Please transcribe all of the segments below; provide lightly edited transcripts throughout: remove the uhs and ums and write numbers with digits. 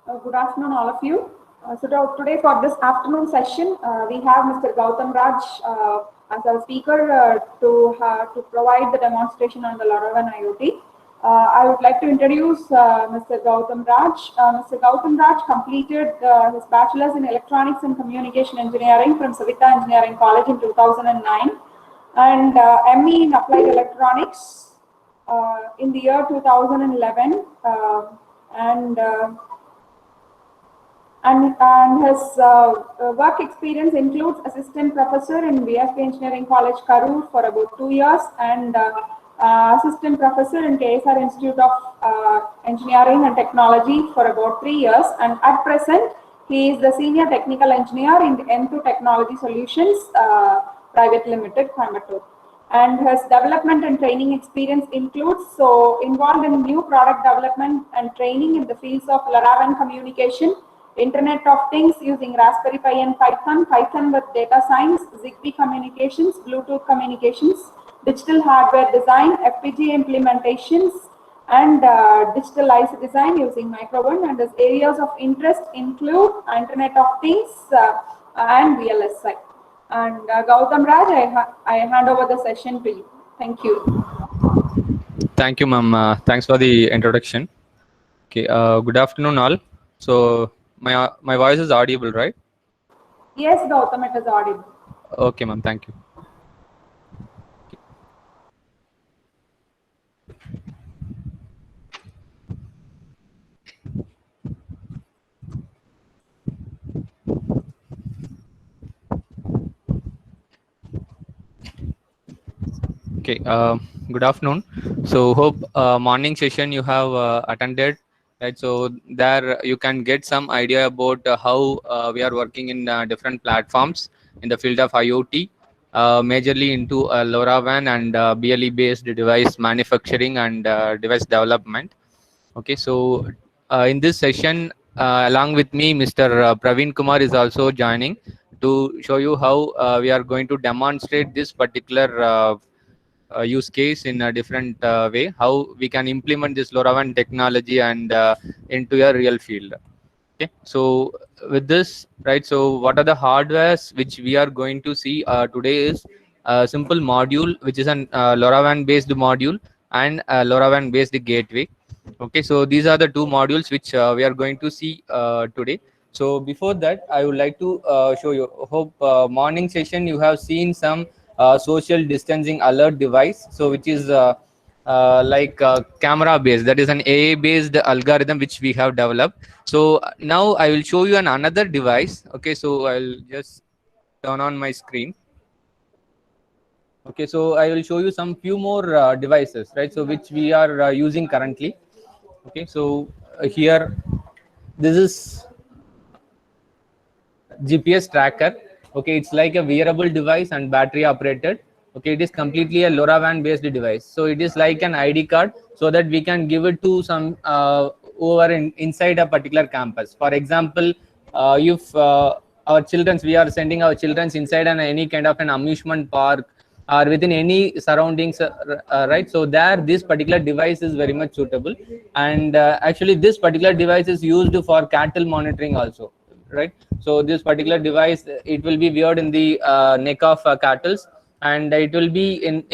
Good afternoon, all of you. Today for this afternoon session, we have Mr. Gautam Raj as our speaker to provide the demonstration on the LoRaWAN IoT. I would like to introduce Mr. Gautam Raj. Mr. Gautam Raj completed his bachelor's in Electronics and Communication Engineering from Savita Engineering College in 2009 and ME in Applied Electronics in the year 2011 and his work experience includes assistant professor in VFP Engineering College, Karur for about 2 years and assistant professor in KSR Institute of Engineering and Technology for about 3 years. And at present, he is the senior technical engineer in the N2 Technology Solutions Private Limited, Coimbatore. And his development and training experience includes involved in new product development and training in the fields of LoRaWAN communication, Internet of Things using Raspberry Pi and Python with data science, Zigbee communications, Bluetooth communications, digital hardware design, FPGA implementations, and digital IC design using Microburn. And his areas of interest include Internet of Things and VLSI. And Gautam Raj, I hand over the session to you. Thank you. Thank you, ma'am. Thanks for the introduction. Okay. Good afternoon, all. So my voice is audible, right? Yes, Gautam, it is audible. Okay, ma'am. Thank you. Okay. Good afternoon. So hope morning session you have attended, right? So there you can get some idea about how we are working in different platforms in the field of IoT, majorly into LoRaWAN and BLE based device manufacturing and device development. Okay. So in this session, along with me, Mr. Praveen Kumar is also joining to show you how we are going to demonstrate this particular use case in a different way, how we can implement this LoRaWAN technology and into a real field. Okay, so with this, right, so what are the hardwares which we are going to see today is a simple module which is an LoRaWAN based module and a LoRaWAN based gateway. Okay, so these are the two modules which we are going to see today. So before that, I would like to show you, hope morning session you have seen some social distancing alert device, so which is like camera based, that is an AI based algorithm which we have developed. So now I will show you another device. Okay, so I'll just turn on my screen. Okay, so I will show you some few more devices, right, so which we are using currently. Okay, so here this is GPS tracker. Okay, it's like a wearable device and battery operated. Okay, it is completely a LoRaWAN based device. So it is like an ID card, so that we can give it to some over inside a particular campus. For example, if our children's, we are sending our children's inside any kind of an amusement park or within any surroundings, right? So there, this particular device is very much suitable. And actually, this particular device is used for cattle monitoring also, right? So this particular device, it will be weared in the neck of cattle, and it will be in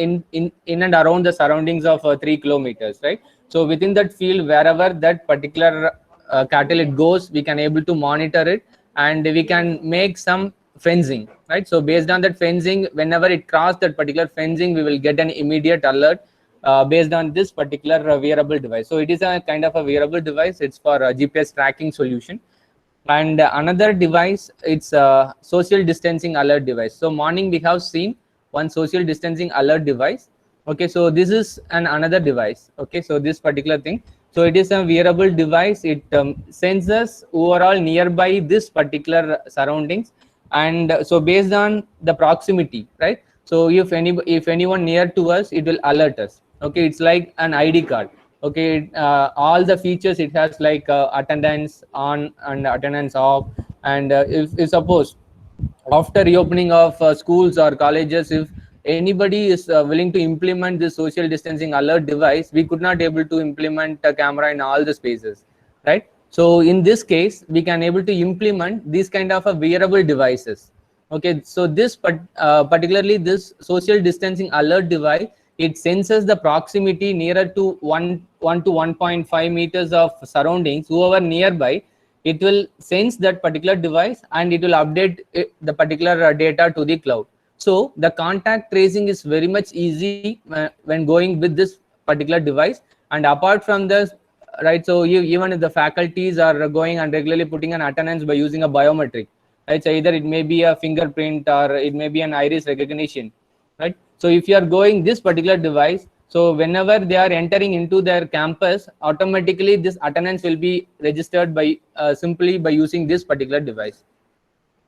and around the surroundings of 3 kilometers, right? So within that field, wherever that particular cattle it goes, we can able to monitor it, and we can make some fencing, right? So based on that fencing, whenever it crosses that particular fencing, we will get an immediate alert based on this particular wearable device. So it is a kind of a wearable device. It's for a GPS tracking solution. And another device, it's a social distancing alert device. So morning we have seen one social distancing alert device. Okay, so this is another device. Okay, so this particular thing, so it is a wearable device. It senses overall nearby this particular surroundings, and so based on the proximity, right? So if anyone near to us, it will alert us. Okay, it's like an ID card. Okay, all the features it has, like attendance on and attendance off. And if suppose after reopening of schools or colleges, if anybody is willing to implement this social distancing alert device, we could not able to implement a camera in all the spaces, right? So in this case, we can able to implement these kind of a wearable devices. Okay, so this particularly this social distancing alert device, it senses the proximity nearer to 1 to 1.5 meters of surroundings, whoever nearby, it will sense that particular device and it will update the particular data to the cloud. So the contact tracing is very much easy when going with this particular device. And apart from this, right, so even if the faculties are going and regularly putting an attendance by using a biometric, right, so either it may be a fingerprint or it may be an iris recognition, right? So if you are going this particular device, so whenever they are entering into their campus, automatically this attendance will be registered by simply by using this particular device.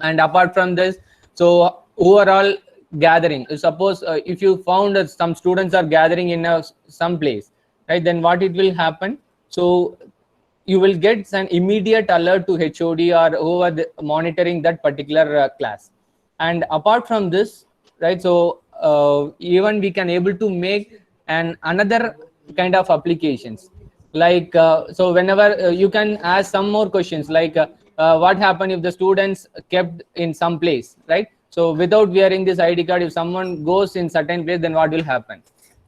And apart from this, so overall gathering, suppose if you found that some students are gathering in some place, right, then what it will happen, so you will get an immediate alert to HOD or whoever monitoring that particular class. And apart from this, right, so even we can able to make another kind of applications, like so whenever you can ask some more questions, like what happened if the students kept in some place, right? So without wearing this ID card, if someone goes in certain place, then what will happen?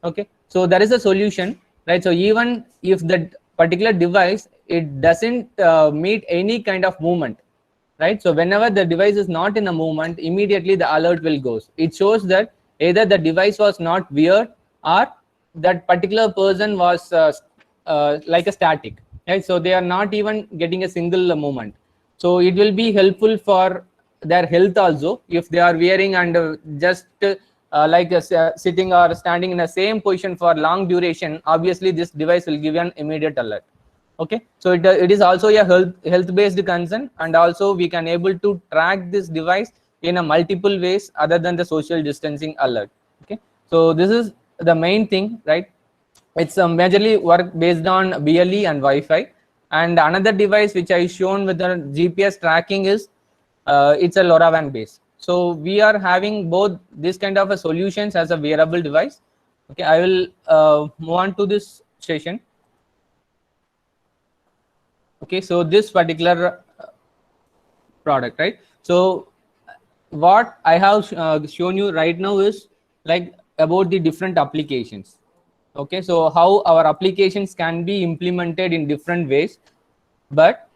Okay, so there is a solution, right? So even if that particular device, it doesn't meet any kind of movement, right? So whenever the device is not in a movement, immediately the alert will goes. It shows that either the device was not weird or that particular person was like a static, right? So they are not even getting a single movement. So it will be helpful for their health also if they are wearing and just like sitting or standing in the same position for long duration. Obviously this device will give you an immediate alert. Okay, so it is also a health based concern, and also we can able to track this device in a multiple ways other than the social distancing alert. Okay, so this is the main thing, right? It's majorly work based on BLE and Wi-Fi. And another device which I shown with the GPS tracking is it's a LoRaWAN base. So we are having both this kind of a solutions as a wearable device. Okay, I will move on to this session. Okay, so this particular product, right? So what I have shown you right now is like about the different applications. Okay, so how our applications can be implemented in different ways, but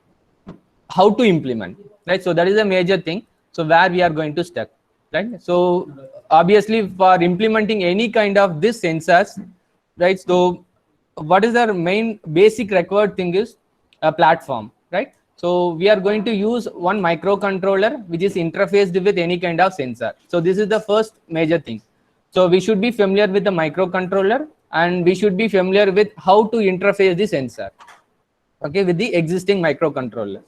how to implement, right? So that is a major thing. So where we are going to start, right? So obviously for implementing any kind of this sensors, right? So what is our main basic required thing is a platform, right? So we are going to use one microcontroller which is interfaced with any kind of sensor. So this is the first major thing. So we should be familiar with the microcontroller, and we should be familiar with how to interface the sensor, okay, with the existing microcontroller.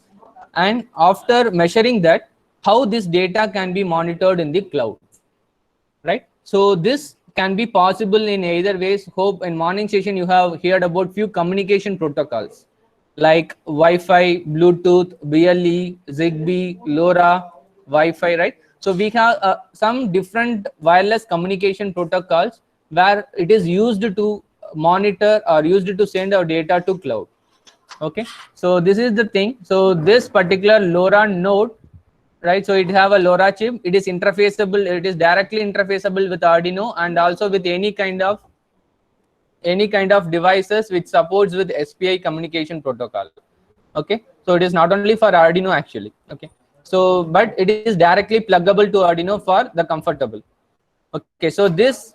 And after measuring that, how this data can be monitored in the cloud, right? So this can be possible in either ways. Hope in morning session you have heard about few communication protocols like Wi-Fi, Bluetooth, BLE, Zigbee, LoRa, Wi-Fi, right? So we have some different wireless communication protocols where it is used to monitor or used to send our data to cloud. Okay, so this is the thing. So this particular LoRa node, right, so it have a LoRa chip. It is interfaceable, it is directly interfaceable with Arduino and also with any kind of devices which supports with SPI communication protocol. Okay, so it is not only for Arduino actually. Okay, so but it is directly pluggable to Arduino for the comfortable. Okay, so this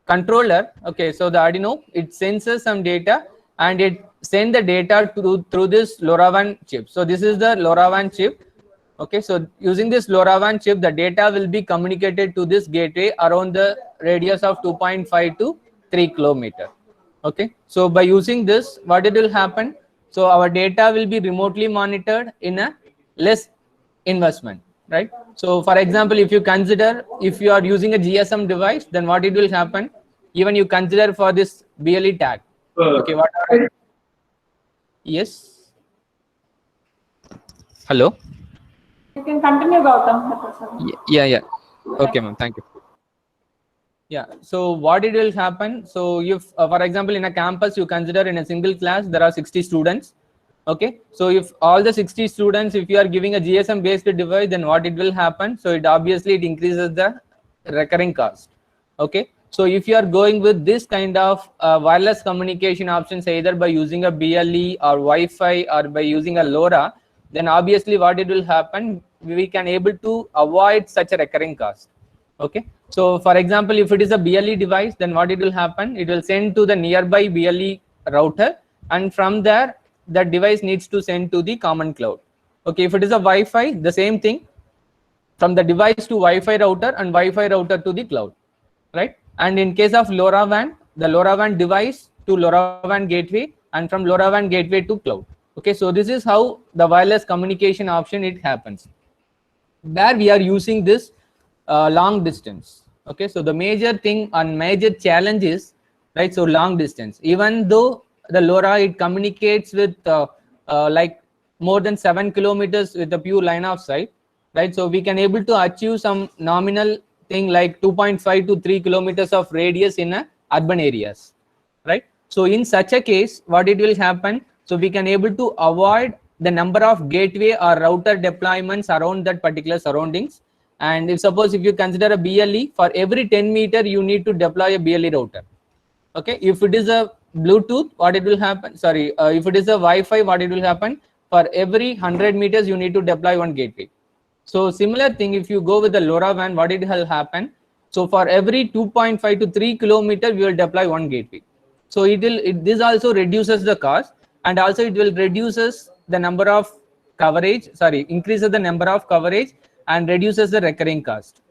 controller, okay, so the Arduino, it senses some data and it send the data through this LoRaWAN chip. So this is the LoRaWAN chip. Okay, so using this LoRaWAN chip, the data will be communicated to this gateway around the radius of 2.5 to 3 kilometer. Okay, so by using this, what it will happen, so our data will be remotely monitored in a less investment, right? So for example, if you consider, if you are using a GSM device, then what it will happen, even you consider for this BLE tag. Okay, what are, yes, hello. You can continue, Gautam. Yeah. Okay, ma'am. Thank you. Yeah. So what it will happen? So if, for example, in a campus, you consider in a single class there are 60 students. Okay, so if all the 60 students, if you are giving a GSM based device, then what it will happen? So it obviously it increases the recurring cost. Okay, so if you are going with this kind of wireless communication options, either by using a BLE or Wi-Fi or by using a LoRa, then obviously what it will happen, we can able to avoid such a recurring cost. Okay, so for example, if it is a BLE device, then what it will happen, it will send to the nearby BLE router, and from there that device needs to send to the common cloud. Okay, if it is a Wi-Fi, the same thing, from the device to Wi-Fi router and Wi-Fi router to the cloud, right? And in case of LoRaWAN, the LoRaWAN device to LoRaWAN gateway, and from LoRaWAN gateway to cloud. Okay, so this is how the wireless communication option it happens, where we are using this long distance. Okay, so the major thing and major challenge is, right, so long distance, even though the LoRa it communicates with like more than 7 kilometers with a pure line of sight, right? So we can able to achieve some nominal thing like 2.5 to 3 kilometers of radius in urban areas, right? So in such a case, what it will happen, so we can able to avoid the number of gateway or router deployments around that particular surroundings. And if suppose if you consider a BLE, for every 10 meter you need to deploy a BLE router. Okay, if it is a Bluetooth, what it will happen, sorry, if it is a Wi-Fi, what it will happen, for every 100 meters you need to deploy one gateway. So similar thing, if you go with the LoRaWAN, what it will happen, so for every 2.5 to 3 kilometer we will deploy one gateway. So this also reduces the cost, and also it will reduces the number of coverage, sorry, increases the number of coverage and reduces the recurring cost.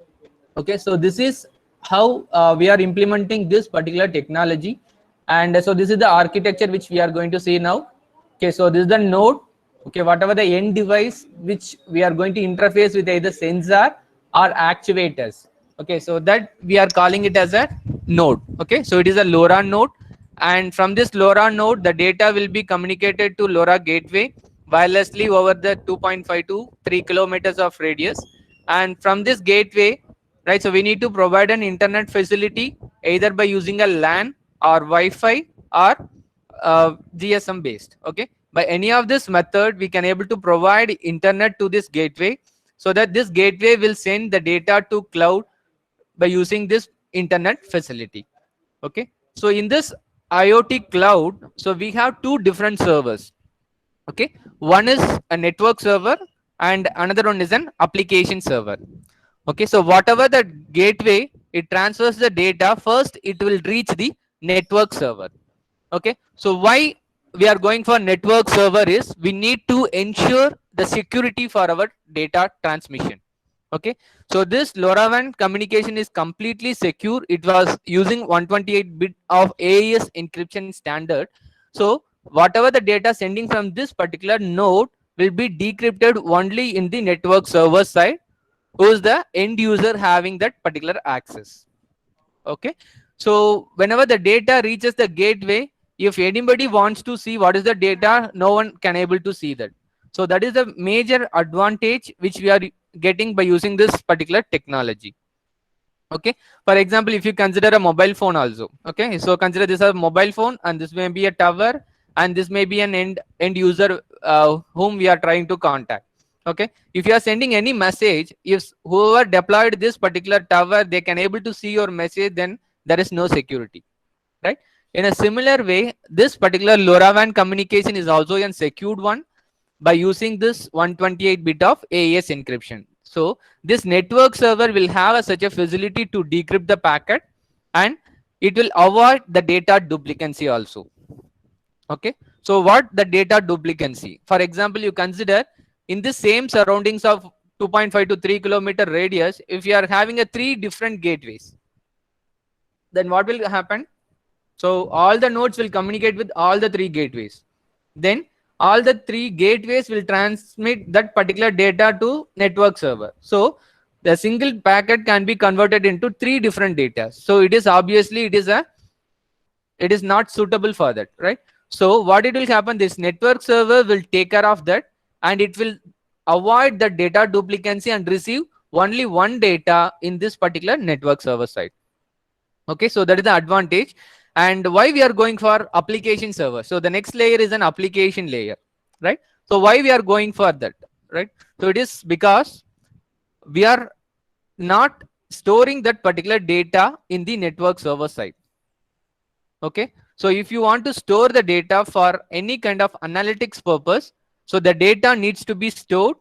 Okay, so this is how we are implementing this particular technology. And so this is the architecture which we are going to see now. Okay, so this is the node. Okay, whatever the end device which we are going to interface with, either sensor or actuators. Okay, so that we are calling it as a node. Okay, so it is a LoRa node, and from this LoRa node the data will be communicated to LoRa gateway wirelessly over the 2.5 to 3 kilometers of radius. And from this gateway, right, so we need to provide an internet facility either by using a LAN or Wi-Fi or GSM based. Okay, by any of this method we can able to provide internet to this gateway, so that this gateway will send the data to cloud by using this internet facility. Okay, so in this IoT cloud, so we have two different servers. Okay, one is a network server and another one is an application server. Okay, so whatever the gateway it transfers the data, first it will reach the network server. Okay, so why we are going for network server is we need to ensure the security for our data transmission. Okay, so this LoRaWAN communication is completely secure. It was using 128-bit of AES encryption standard. So whatever the data sending from this particular node will be decrypted only in the network server side, who's the end user having that particular access. Okay, so whenever the data reaches the gateway, if anybody wants to see what is the data, no one can able to see that. So that is the major advantage which we are getting by using this particular technology. Okay, for example, if you consider a mobile phone also, okay, so consider this as a mobile phone, and this may be a tower, and this may be an end user whom we are trying to contact. Okay, if you are sending any message, if whoever deployed this particular tower, they can able to see your message, then there is no security, right? In a similar way, this particular LoRaWAN communication is also a secured one by using this 128-bit of AES encryption. So this network server will have such a facility to decrypt the packet, and it will avoid the data duplicancy also. Okay, so what the data duplicancy? For example, you consider in the same surroundings of 2.5 to 3 kilometer radius, if you are having a 3 different gateways, then what will happen? So all the nodes will communicate with all the 3 gateways. Then all the 3 gateways will transmit that particular data to network server. So the single packet can be converted into 3 different data. So it is obviously it is not suitable for that, right? So what it will happen, this network server will take care of that, and it will avoid the data duplicancy and receive only one data in this particular network server side. Okay, so that is the advantage. And why we are going for application server? So the next layer is an application layer, right? So why we are going for that, right? So it is because we are not storing that particular data in the network server side. Okay, so if you want to store the data for any kind of analytics purpose, so the data needs to be stored,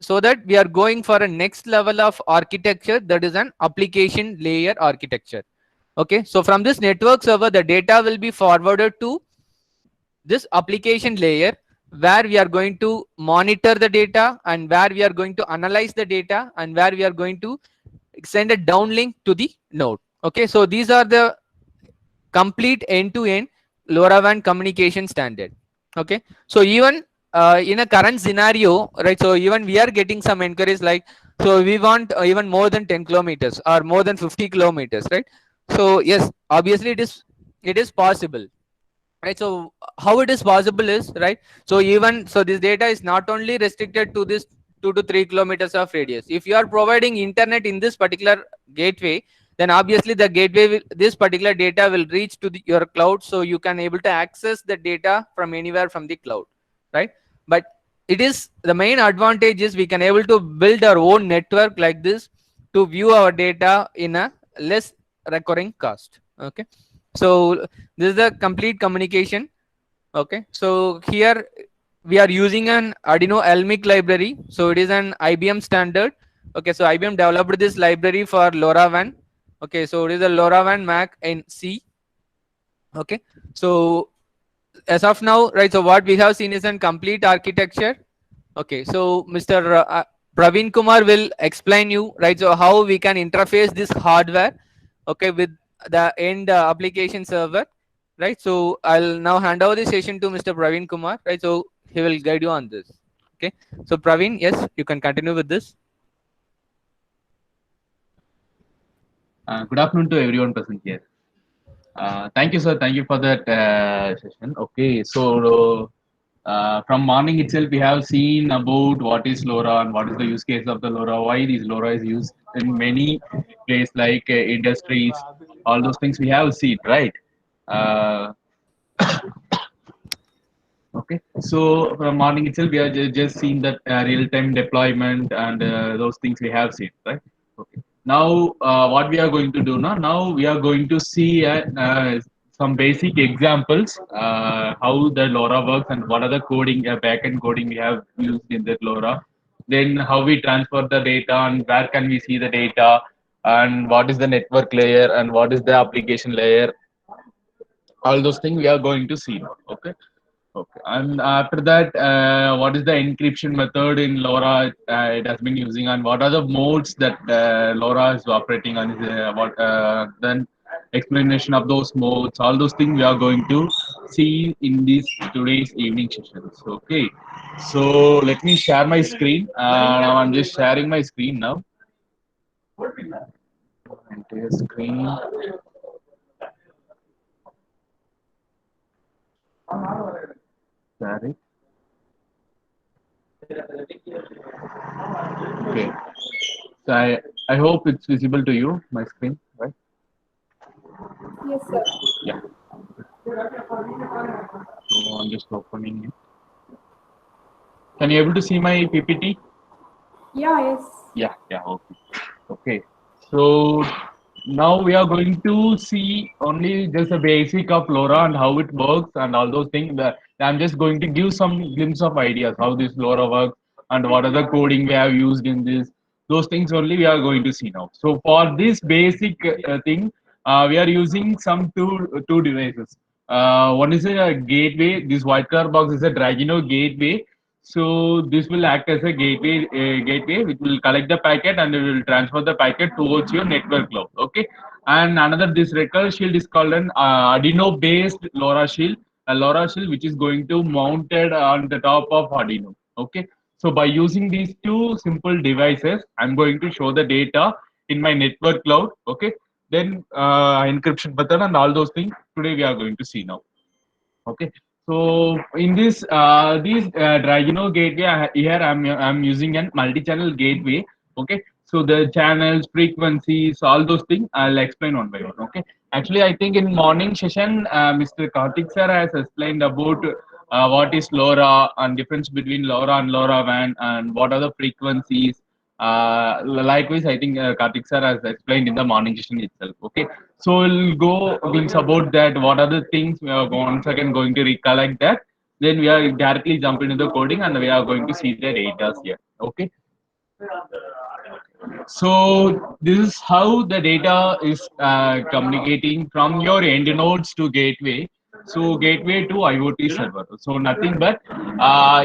so that we are going for a next level of architecture, that is an application layer architecture. Okay, so from this network server the data will be forwarded to this application layer, where we are going to monitor the data, and where we are going to analyze the data, and where we are going to send a downlink to the node. Okay, so these are the complete end-to-end LoRaWAN communication standard. Okay, so even in a current scenario, right, so even we are getting some inquiries like, so we want even more than 10 kilometers or more than 50 kilometers, right? So yes, obviously it is possible, right? So how it is possible is, right, so even so this data is not only restricted to this 2 to 3 kilometers of radius. If you are providing internet in this particular gateway, then obviously the gateway will, this particular data will reach to your cloud, so you can able to access the data from anywhere from the cloud, right? But it is the main advantage is we can able to build our own network like this to view our data in a less recurring cost. Okay, so this is the complete communication. Okay, so here we are using an Arduino Elmic library, so it is an IBM standard. Okay, so IBM developed this library for LoRaWAN. Okay, so it is a LoRaWAN Mac in C. Okay, so as of now, right, so what we have seen is a complete architecture. Okay, so Mr. Praveen Kumar will explain you, right, so how we can interface this hardware, okay, with the end application server, right? So I'll now hand over the session to Mr. Praveen Kumar, right? So he will guide you on this. Okay, so Praveen, yes, you can continue with this. Good afternoon to everyone present here. Thank you, sir. Thank you for that session. Okay, so from morning itself, we have seen about what is LoRa and what is the use case of the LoRa, why this LoRa is used in many places like industries, all those things we have seen, right? Uh, Okay, so from morning itself, we are just seen that real-time deployment and those things we have seen, right? Okay. Now, what we are going to do now? Now we are going to see some basic examples how the LoRa works and what are the coding, backend coding we have used in that LoRa. Then how we transfer the data and where can we see the data, and what is the network layer and what is the application layer. All those things we are going to see now. Okay. Okay, and after that, what is the encryption method in LoRa it has been using, and what are the modes that LoRa is operating on? What then explanation of those modes, all those things we are going to see in this today's evening sessions. Okay, so let me share my screen. Now I'm just sharing my screen now. Entire screen. Share it. Okay. So I hope it's visible to you, my screen, right? Yes, sir. Yeah. So I'm just opening it. Can you able to see my PPT? Yeah, yes. Yeah, okay. Okay. So now we are going to see only just the basic of LoRa and how it works and all those things. I'm just going to give some glimpse of ideas how this LoRa works and what are the coding we have used in this. Those things only we are going to see now. So for this basic thing, we are using some two devices. One is a gateway. This white color box is a Dragino gateway. So this will act as a gateway which will collect the packet and it will transfer the packet towards your network cloud. Okay. And another this red color shield is called an Arduino based LoRa shield. A LoRa shield which is going to mounted on the top of Arduino. Okay. So by using these two simple devices, I'm going to show the data in my network cloud. Okay. Then encryption button and all those things today we are going to see now. Okay, so in this Dragino gateway here I'm using a multi-channel gateway. Okay, so the channels, frequencies, all those things I'll explain one by one. Okay, actually I think in morning session Mr. Karthik sir has explained about what is LoRa and difference between LoRa and LoRaWAN and what are the frequencies. Likewise, I think Karthik sir has explained in the morning session itself. Okay, so we'll go glimpse about that. What are the things we are once again going to recollect that. Then we are directly jump into the coding and we are going to see the data here. Okay. So this is how the data is communicating from your end nodes to gateway. So gateway to IoT server. So nothing but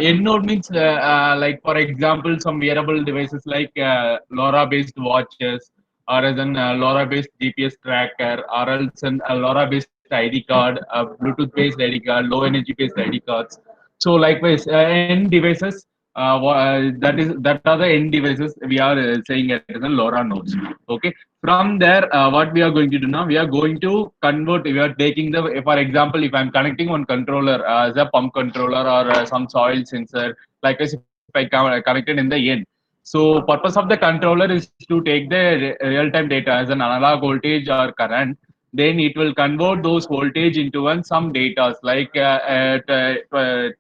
end node means like for example some wearable devices like LoRa based watches or as an LoRa based GPS tracker or else an LoRa based ID card, Bluetooth based ID card, low energy based ID cards. So likewise end devices that are the end devices we are saying it as a LoRa nodes. Okay, from there, what we are going to do now, we are going to convert. We are taking the, for example, if I'm connecting one controller as a pump controller or some soil sensor, like as if I connected in the end. So purpose of the controller is to take the real-time data as an analog voltage or current. Then it will convert those voltage into one some data like 10-bit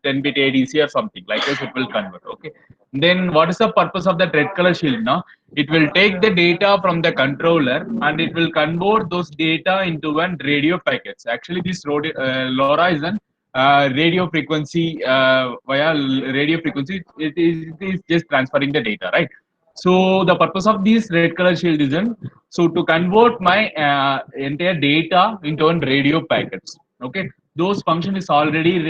ADC or something like this. It will convert. Okay. Then what is the purpose of that red color shield now? It will take the data from the controller and it will convert those data into one radio packets. Actually, this LoRa is an radio frequency via radio frequency. It is just transferring the data, right? So the purpose of this red color shield is so to convert my entire data into one radio packets. Okay, those function is already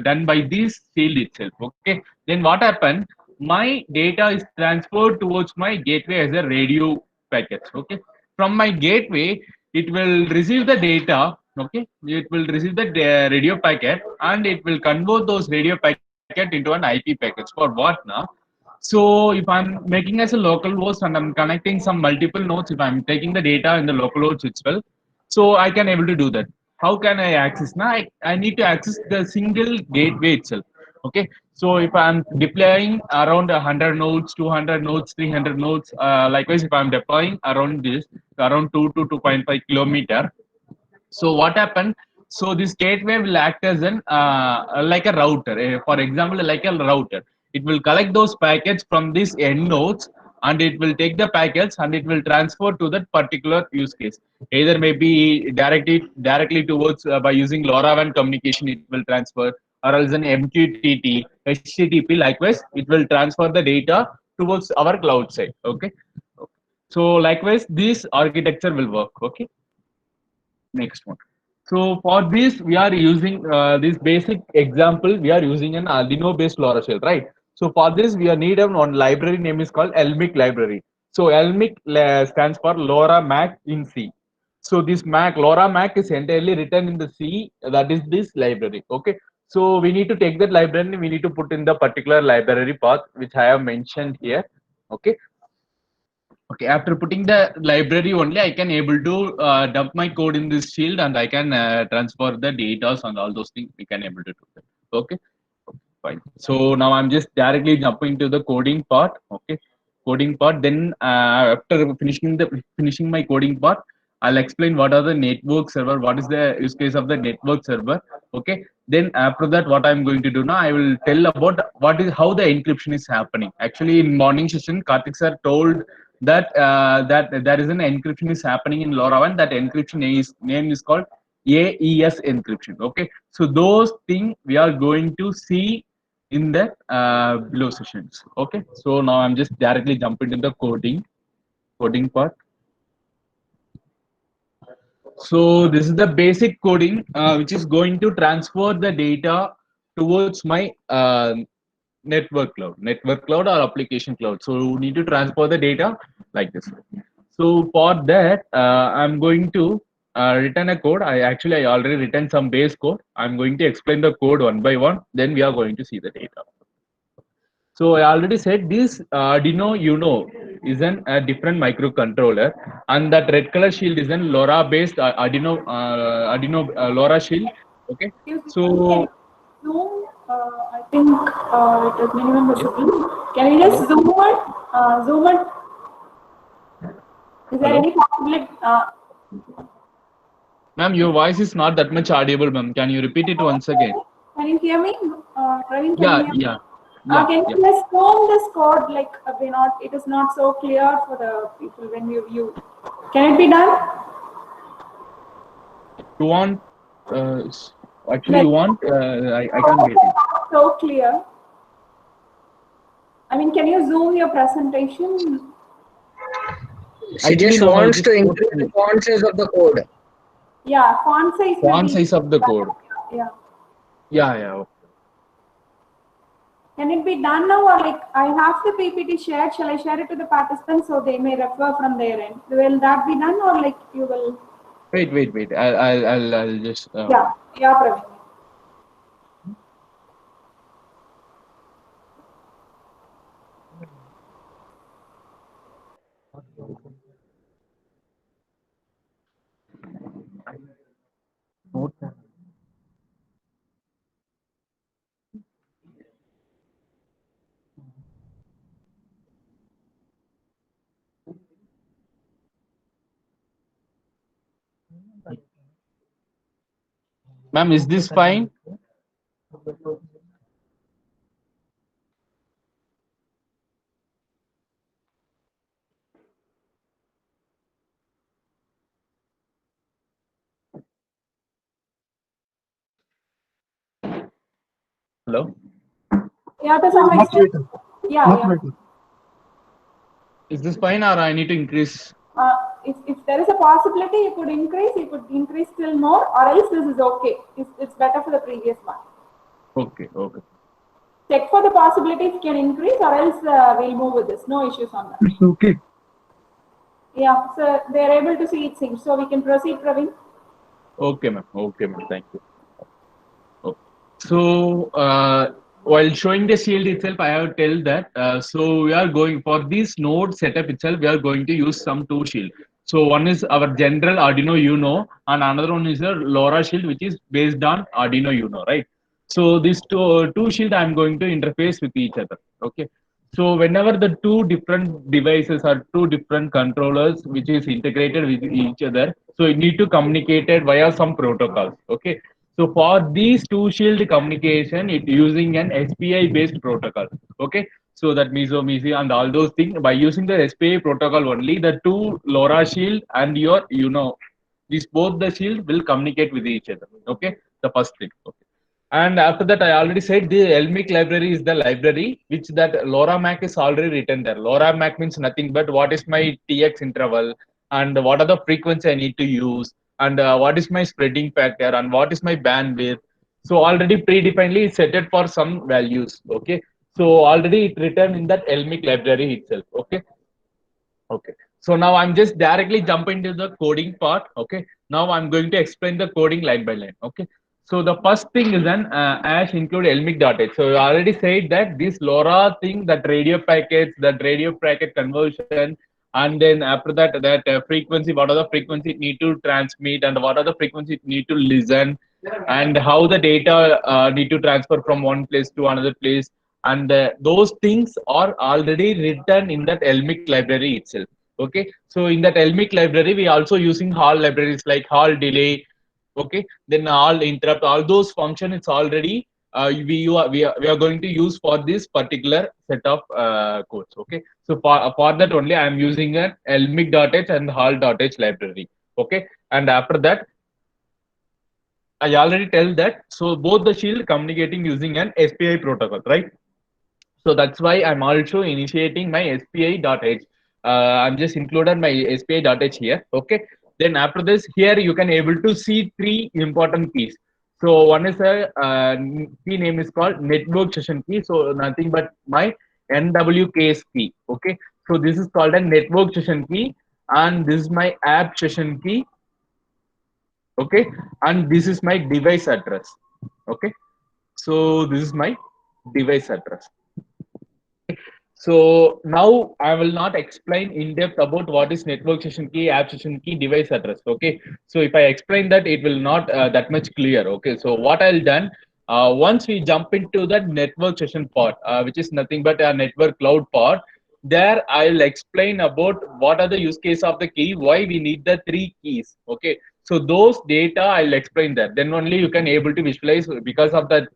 done by this shield itself. Okay, then what happened? My data is transferred towards my gateway as a radio packets. Okay, from my gateway, it will receive the data. Okay, it will receive the radio packet and it will convert those radio packet into an IP packets. For what now? So if I'm making as a local host and I'm connecting some multiple nodes, if I'm taking the data in the local host itself, so I can able to do that. How can I access? Now I need to access the single gateway itself. Okay. So if I'm deploying around 100 nodes, 200 nodes, 300 nodes, likewise if I'm deploying around this, around 2 to 2.5 kilometer, so what happened? So this gateway will act as an like a router. For example, like a router. It will collect those packets from these end nodes and it will take the packets and it will transfer to that particular use case. Either maybe directly towards by using LoRaWAN communication, it will transfer, or else an MQTT, HTTP. Likewise, it will transfer the data towards our cloud side. Okay. So likewise, this architecture will work. Okay. Next one. So for this, we are using this basic example. We are using an Arduino-based LoRa shell, right? So for this, we are need one library name is called LMIC library. So LMIC stands for LoRa Mac in C. So this Mac LoRa Mac is entirely written in the C. That is this library. Okay. So we need to take that library. We need to put in the particular library path which I have mentioned here. Okay. Okay, after putting the library only, I can able to dump my code in this shield and I can transfer the data and all those things we can able to do that. Okay, fine. So now I'm just directly jumping to the coding part. Okay, coding part. Then after finishing my coding part, I'll explain what are the network server, what is the use case of the network server. Okay, then after that, what I'm going to do now, I will tell about what is how the encryption is happening. Actually, in morning session, Karthik sir told that that there is an encryption is happening in LoRaWAN. That encryption name is called AES encryption. Okay, so those things we are going to see in the below sessions. Okay, so now I'm just directly jumping into the coding part. So this is the basic coding which is going to transfer the data towards my network cloud or application cloud. So we need to transfer the data like this. So for that, I'm going to return a code. I already written some base code. I'm going to explain the code one by one. Then we are going to see the data. So I already said this Arduino Uno is a different microcontroller, and that red color shield is an LoRa based Arduino LoRa shield. Okay, so Zoom, I think it is minimum visible. Can you just zoom on? Zoom on. Is there any possibility? Ma'am, your voice is not that much audible, ma'am. Can you repeat it once again? Can you hear me? Praveen, can you Yeah, hear me? yeah, yeah, Can you yeah. just zoom this code, like it is not so clear for the people when you view. Can it be done? You want, actually, Like, you want, I can't get it. not so clear. I mean, can you zoom your presentation? She Actually, just now I wants just to put increase the font size of the code. Yeah, font size will font be. size of the code. Yeah. Yeah, yeah. Okay. Can it be done now, or like I have the PPT shared? Shall I share it to the participants so they may refer from their end? Will that be done, or like you will? Wait. I'll just. Yeah, yeah, Praveen. Note that. Ma'am, is this fine? Hello? Yeah, to some Much extent. better. Yeah, Much yeah. better. Is this fine or I need to increase? If there is a possibility, you could increase still more, or else this is okay. It's better for the previous one. Okay, okay. Check for the possibility if you can increase, or else we'll move with this. No issues on that. It's okay. Yeah, so they're able to see it seems. So we can proceed, Praveen. Okay, ma'am. Okay, ma'am. Thank you. Okay. So, while showing the shield itself, I have tell that. So we are going for this node setup itself. We are going to use some two shield. So one is our general Arduino Uno, and another one is the LoRa shield, which is based on Arduino Uno, right? So these two shield I'm going to interface with each other. Okay. So whenever the two different devices or two different controllers which is integrated with each other, so you need to communicate it via some protocols. Okay. So for these two shield communication, it using an SPI based protocol. Okay. So that MISO and all those things by using the SPI protocol only, the two LoRa shield and your these both the shield will communicate with each other. Okay. The first thing. Okay. And after that, I already said the LMIC library is the library which that LoRaMAC is already written there. LoRaMAC means nothing but what is my TX interval and what are the frequency I need to use and what is my spreading factor and what is my bandwidth. So already predefinedly set it for some values. Okay. So already it written in that LMIC library itself. Okay. Okay. So now I'm just directly jumping into the coding part. Okay. Now I'm going to explain the coding line by line. Okay. So the first thing is an ash include elmic.h. So I already said that this LoRa thing, that radio packets, that radio packet conversion, and then after that, frequency, what are the frequency it need to transmit, and what are the frequency it need to listen, and how the data need to transfer from one place to another place, and those things are already written in that elmic library itself. Okay, so in that elmic library we also using hall libraries like hall delay. Okay, then all interrupt, all those function it's already we are going to use for this particular set of codes. Okay, so for that only I am using an elmic.h and hall.h library. Okay, and after that I already tell that. So both the shield communicating using an SPI protocol, right? So that's why I'm also initiating my SPI.h. I'm just included my SPI.h here. Okay. Then after this, here you can able to see three important keys. So one is a key name is called network session key. So nothing but my NWKS key. Okay. So this is called a network session key, and this is my app session key. Okay, and this is my device address. Okay, so this is my device address. So now I will not explain in depth about what is network session key, app session key, device address. Okay. So if I explain that, it will not that much clear. Okay. So what I'll done, once we jump into that network session part, which is nothing but a network cloud part, there I'll explain about what are the use case of the key, why we need the three keys. Okay. So those data I'll explain that. Then only you can able to visualize because of that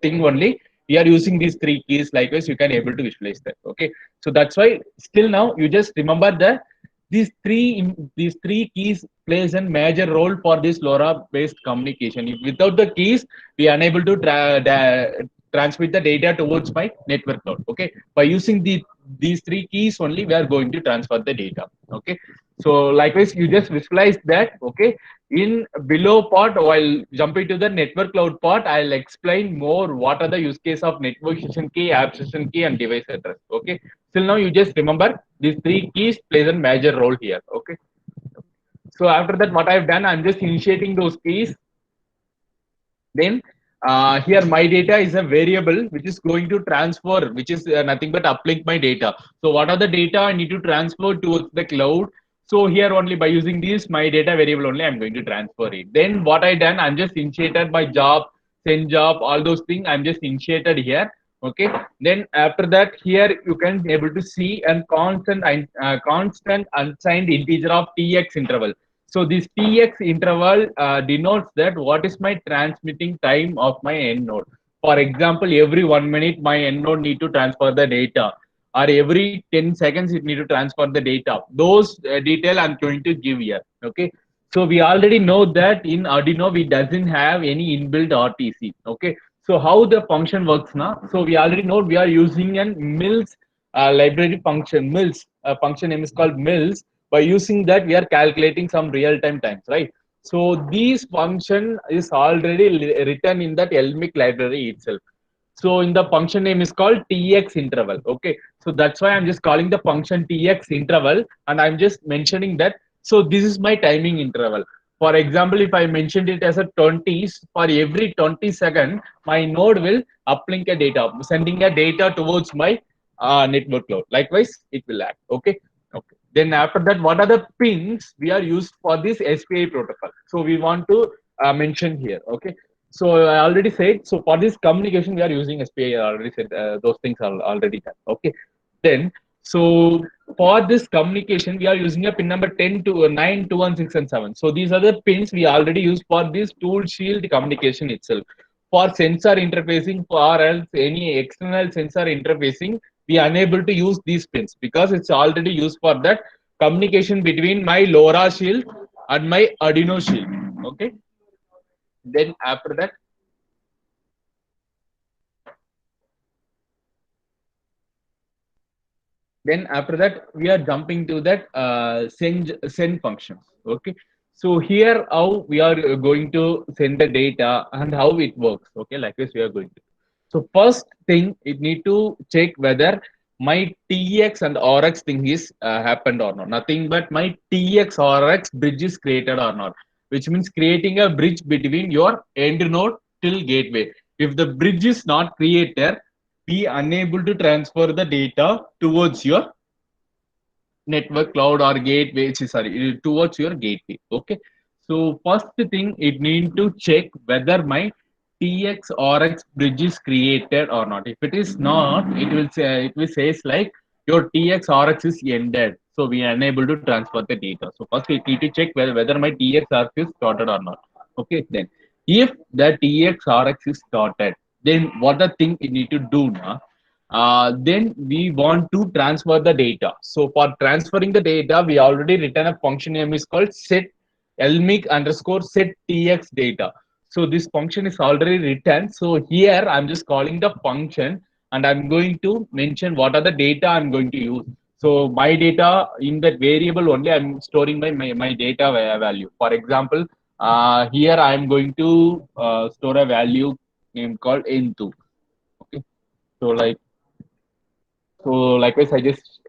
thing only we are using these three keys. Likewise, you can able to visualize that. Okay, so that's why still now you just remember that these three keys plays a major role for this LoRa based communication. If without the keys, we are unable to transmit the data towards my network node. Okay, by using these three keys only, we are going to transfer the data. Okay, so likewise, you just visualize that. Okay, in below part, while jumping to the network cloud part, I'll explain more what are the use case of network session key, app session key, and device address. Okay, till now you just remember these three keys plays a major role here. Okay, so after that, what I've done, I'm just initiating those keys. Then here my data is a variable which is going to transfer, which is nothing but uplink my data. So what are the data I need to transfer towards the cloud? So here only by using this my data variable only I'm going to transfer it. Then what I done, I'm just initiated by job, send job, all those things I'm just initiated here. Okay. Then after that, here you can able to see a constant unsigned integer of tx interval. So this tx interval denotes that what is my transmitting time of my end node. For example, every 1 minute my end node need to transfer the data, or every 10 seconds it need to transfer the data. Those detail I'm going to give here. Okay. So we already know that in Arduino we doesn't have any inbuilt RTC. Okay. So how the function works now? So we already know we are using an mills library function. Mills function name is called mills. By using that, we are calculating some real-time times, right? So this function is already written in that LMIC library itself. So in the function name is called tx interval. Okay, so that's why I'm just calling the function tx interval, and I'm just mentioning that. So this is my timing interval. For example, if I mentioned it as a 20s, for every 20 second, my node will uplink a data, sending a data towards my network cloud. Likewise, it will act. Okay. Okay. Then after that, what are the pins we are used for this SPI protocol? So we want to mention here. Okay. So I already said. So for this communication, we are using SPI. I already said those things are already done. Okay. Then so for this communication, we are using a pin number 10 to 9, 2, 1, 6, and 7. So these are the pins we already use for this tool shield communication itself. For sensor interfacing, for else any external sensor interfacing, we are unable to use these pins because it's already used for that communication between my LoRa shield and my Arduino shield. Okay. Then after that, we are jumping to that send functions. Okay. So here how we are going to send the data and how it works. Okay, like this we are going to. So first thing, it need to check whether my TX and RX thing is happened or not. Nothing but my TX RX bridge is created or not, which means creating a bridge between your end node till gateway. If the bridge is not created, be unable to transfer the data towards your network cloud or gateway, sorry, towards your gateway. Okay. So first thing, it need to check whether my TX RX bridge is created or not. If it is not, it will says like your TX RX is ended. So we are unable to transfer the data. So first we need to check whether my TX RX is started or not. Okay. Then if the TX RX is started, then what the thing you need to do now? Then we want to transfer the data. So for transferring the data, we already written a function name is called set lmic underscore set tx data. So this function is already written. So here I'm just calling the function and I'm going to mention what are the data I'm going to use. So my data in that variable only I'm storing my data value. For example, here I'm going to store a value name called n2. Okay. So likewise, I just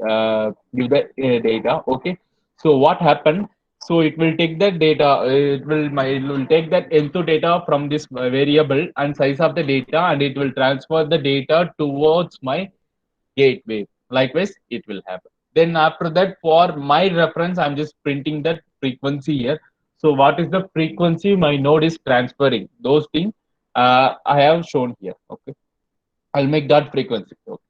give the data. Okay. So what happened? So it will take that data. It will take that N2 data from this variable and size of the data, and it will transfer the data towards my gateway. Likewise, it will happen. Then after that, for my reference, I'm just printing that frequency here. So what is the frequency my node is transferring? Those things I have shown here. Okay. I'll make that frequency. Okay.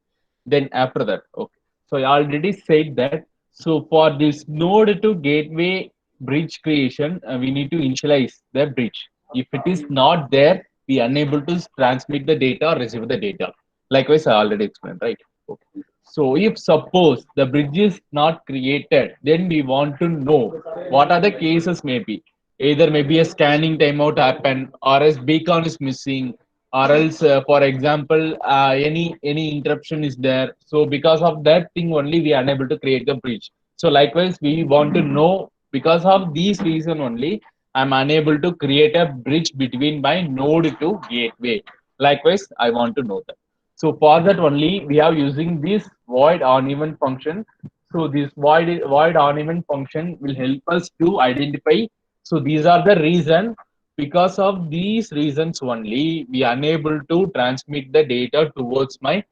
Then after that, okay. So I already said that. So for this node to gateway bridge creation, we need to initialize the bridge. If it is not there, we are unable to transmit the data or receive the data. Likewise, I already explained, right? Okay. So if suppose the bridge is not created, then we want to know what are the cases maybe. Either maybe a scanning timeout happen, or else beacon is missing, or else, for example, any interruption is there. So because of that thing only, we are unable to create the bridge. So likewise, we want to know because of these reason only, I'm unable to create a bridge between my node to gateway. Likewise, I want to know that. So for that only, we are using this void on event function. So this void on event function will help us to identify. So these are the reason. Because of these reasons only, we are unable to transmit the data towards my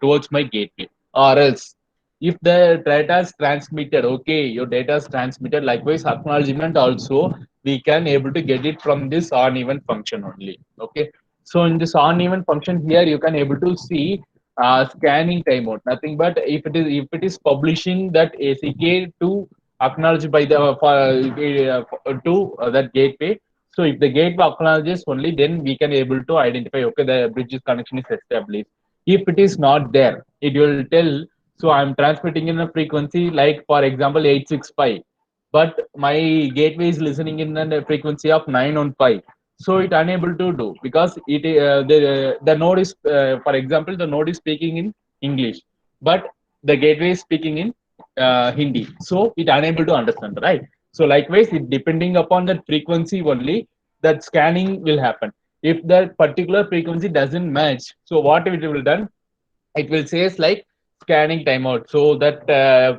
towards my gateway. Or else, if the data is transmitted, okay, your data is transmitted. Likewise, acknowledgement also we can able to get it from this on event function only. Okay, so in this on event function here, you can able to see scanning timeout. Nothing but if it is publishing that ACK to acknowledged by the to that gateway. So if the gateway acknowledges only, then we can able to identify, okay, the bridge's connection is established. If it is not there, it will tell. So I'm transmitting in a frequency like, for example, 865, but my gateway is listening in a frequency of 915. So it unable to do because the node is for example, the node is speaking in English, but the gateway is speaking in Hindi. So it unable to understand, right? So likewise, it depending upon that frequency only, that scanning will happen. If that particular frequency doesn't match, so what it will done? It will say like scanning timeout. So that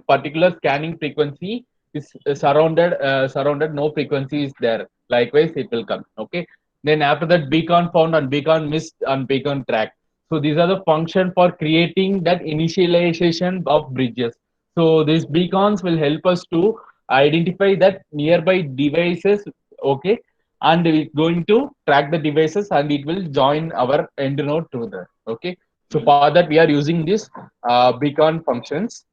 particular scanning frequency is surrounded. No frequency is there. Likewise, it will come. Okay. Then after that, beacon found and beacon missed and beacon track. So these are the function for creating that initialization of bridges. So these beacons will help us to identify that nearby devices. Okay, and it's going to track the devices and it will join our end node to that. Okay, so for that we are using this beacon functions.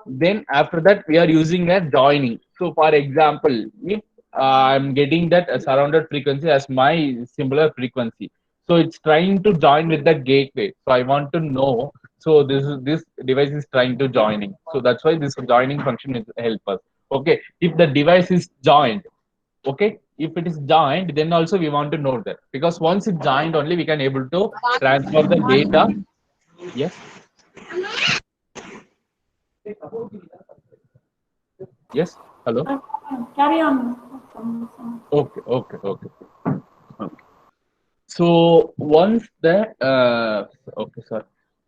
Then after that we are using a joining. So for example, if I'm getting that surrounded frequency as my similar frequency, so it's trying to join with that gateway. So I want to know. So this device is trying to joining. So that's why this joining function is help us. Okay, if the device is joined, okay, if it is joined, then also we want to know that, because once it's joined only we can able to transfer the data. Yes. Yes. Hello. Carry on. Okay. Okay. So once the okay, sorry.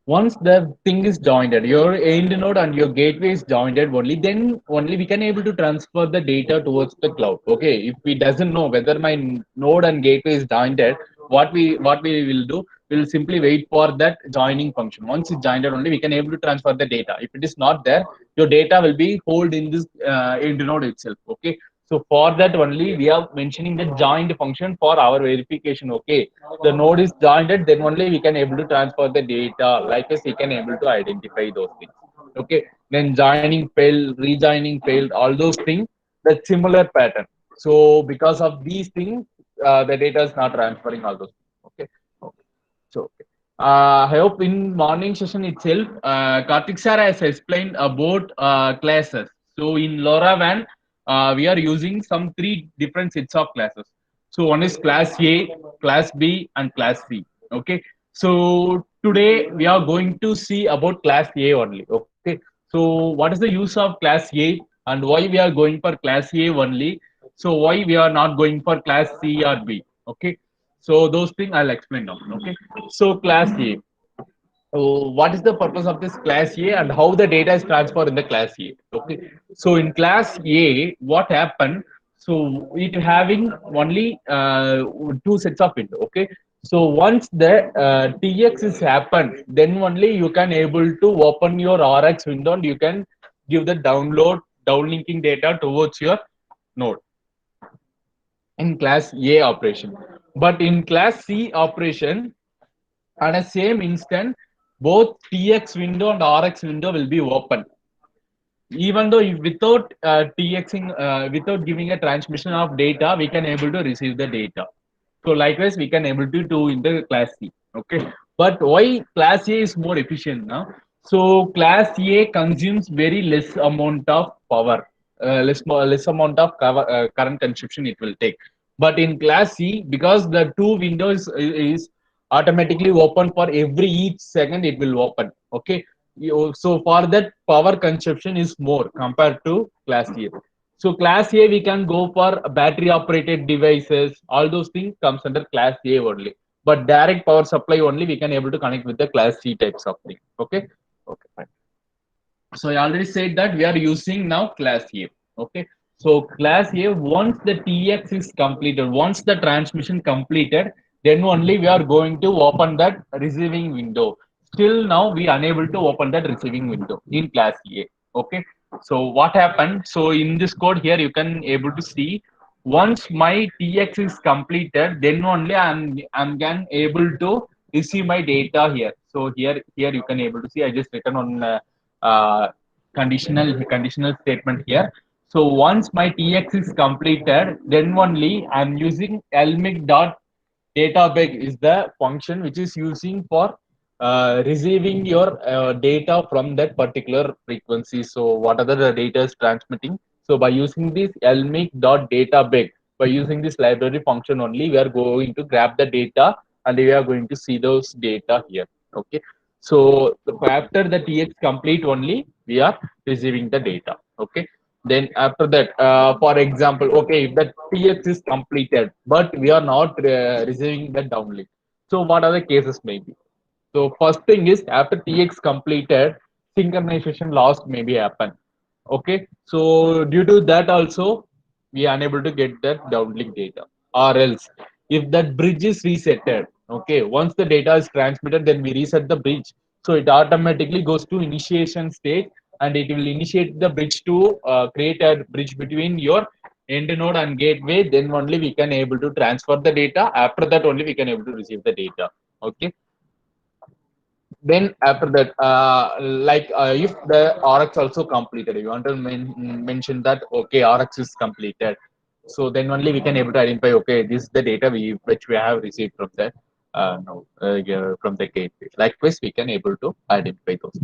Once the thing is joined, your end node and your gateway is joined only, then only we can able to transfer the data towards the cloud. Okay, if we doesn't know whether my node and gateway is joined, what we will do, we'll simply wait for that joining function. Once it's joined only, we can able to transfer the data. If it is not there, your data will be hold in this end node itself. Okay, so for that only we are mentioning the joined function for our verification. Okay, the node is joined, then only we can able to transfer the data. Like us, we can able to identify those things. Okay, then joining failed, rejoining failed, all those things, that similar pattern. So because of these things, the data is not transferring all those things. Okay. Okay. So okay. I hope in morning session itself, Karthik sir has explained about classes. So in LoRaWAN, we are using some three different sets of classes. So one is class A, class B, and class C. Okay. So today we are going to see about class A only. Okay. So what is the use of class A and why we are going for class A only? So why we are not going for class C or B? Okay. So those things I'll explain now. Okay. So class A. So what is the purpose of this class A and how the data is transferred in the class A? Okay. So in class A, what happened? So it having only two sets of window. Okay. So once the TX is happened, then only you can able to open your RX window and you can give the downlinking data towards your node in class A operation. But in class C operation, on a same instant, both TX window and RX window will be open. even though without TXing, without giving a transmission of data, we can able to receive the data. So likewise, we can able to do in the class C. Okay, but why class A is more efficient now? So class A consumes very less amount of power, less amount of current consumption it will take. But in class C, because the two windows is automatically open for every each second, it will open. Okay, so for that power consumption is more compared to class A. So class A, we can go for battery operated devices. All those things comes under class A only. But direct power supply only we can able to connect with the class C types of thing. Okay. Okay. Fine. So I already said that we are using now class A. Okay. So class A, once the TX is completed, once the transmission completed, then only we are going to open that receiving window. Still now we unable to open that receiving window in class A. Okay. So what happened? So in this code here, you can able to see once my TX is completed, then only I'm can able to receive my data here. So here you can able to see I just written on uh, conditional statement here. So once my TX is completed, then only I'm using lmic dot database is the function which is using for receiving your data from that particular frequency. So whatever the data is transmitting. So by using this lmic dot database, by using this library function only, we are going to grab the data and we are going to see those data here. Okay. So after the TX complete only, we are receiving the data. Okay. Then after that, for example, okay, if the TX is completed, but we are not receiving the downlink. So what are the cases maybe? So first thing is after TX completed, synchronization loss may be happen. Okay, so due to that also we are unable to get that downlink data. Or else if that bridge is resetted, okay, once the data is transmitted, then we reset the bridge. So it automatically goes to initiation stage and it will initiate the bridge to create a bridge between your end node and gateway. Then only we can able to transfer the data. After that only we can able to receive the data. Okay, then after that if the rx also completed, you want to mention that okay, rx is completed, so then only we can able to identify okay, this is the data which we have received from that no, yeah, from the gateway. Likewise we can able to identify those.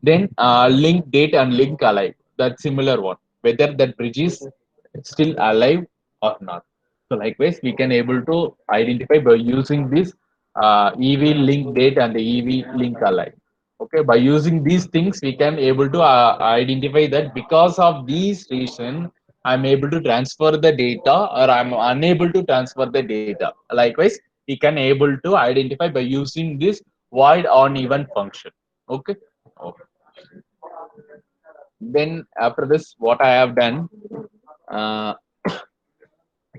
Then link date and link alive, that similar one, whether that bridge is still alive or not. So likewise we can able to identify by using this ev link date and the ev link alive. Okay, by using these things we can able to identify that because of these reason I'm able to transfer the data or I'm unable to transfer the data. Likewise we can able to identify by using this void on even function. Okay. Okay. Then after this, what I have done, uh,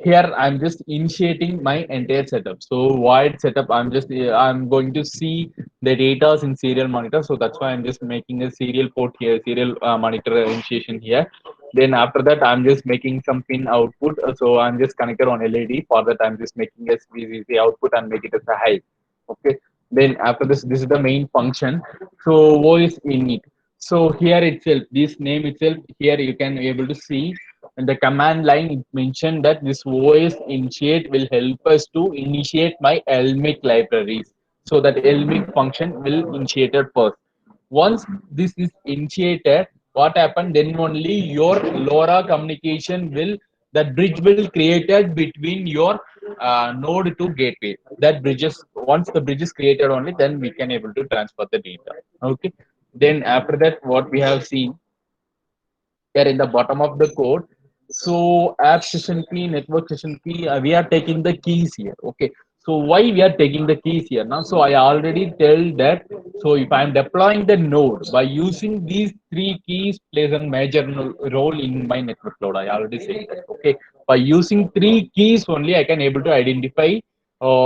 here I'm just initiating my entire setup. So void setup, I'm going to see the data in serial monitor. So that's why I'm just making a serial port here, serial monitor initiation here. Then after that, I'm just making some pin output. So I'm just connected on LED. For that, I'm just making a VCC output and make it as a high. Okay. Then after this is the main function. So voice init. So here itself, this name itself, here you can be able to see in the command line it mentioned that this voice initiate will help us to initiate my lmic libraries. So that lmic function will initiate it first. Once this is initiated, what happened? Then only your LoRa communication will, that bridge will created between your node to gateway. That bridges, once the bridge is created only, then we can able to transfer the data. Okay. Then after that, what we have seen here in the bottom of the code. So app session key, network session key, we are taking the keys here. Okay. So why we are taking the keys here now? So I already tell that. So if I'm deploying the node by using these three keys plays a major role in my network load. I already said that. Okay. By using three keys only, I can able to identify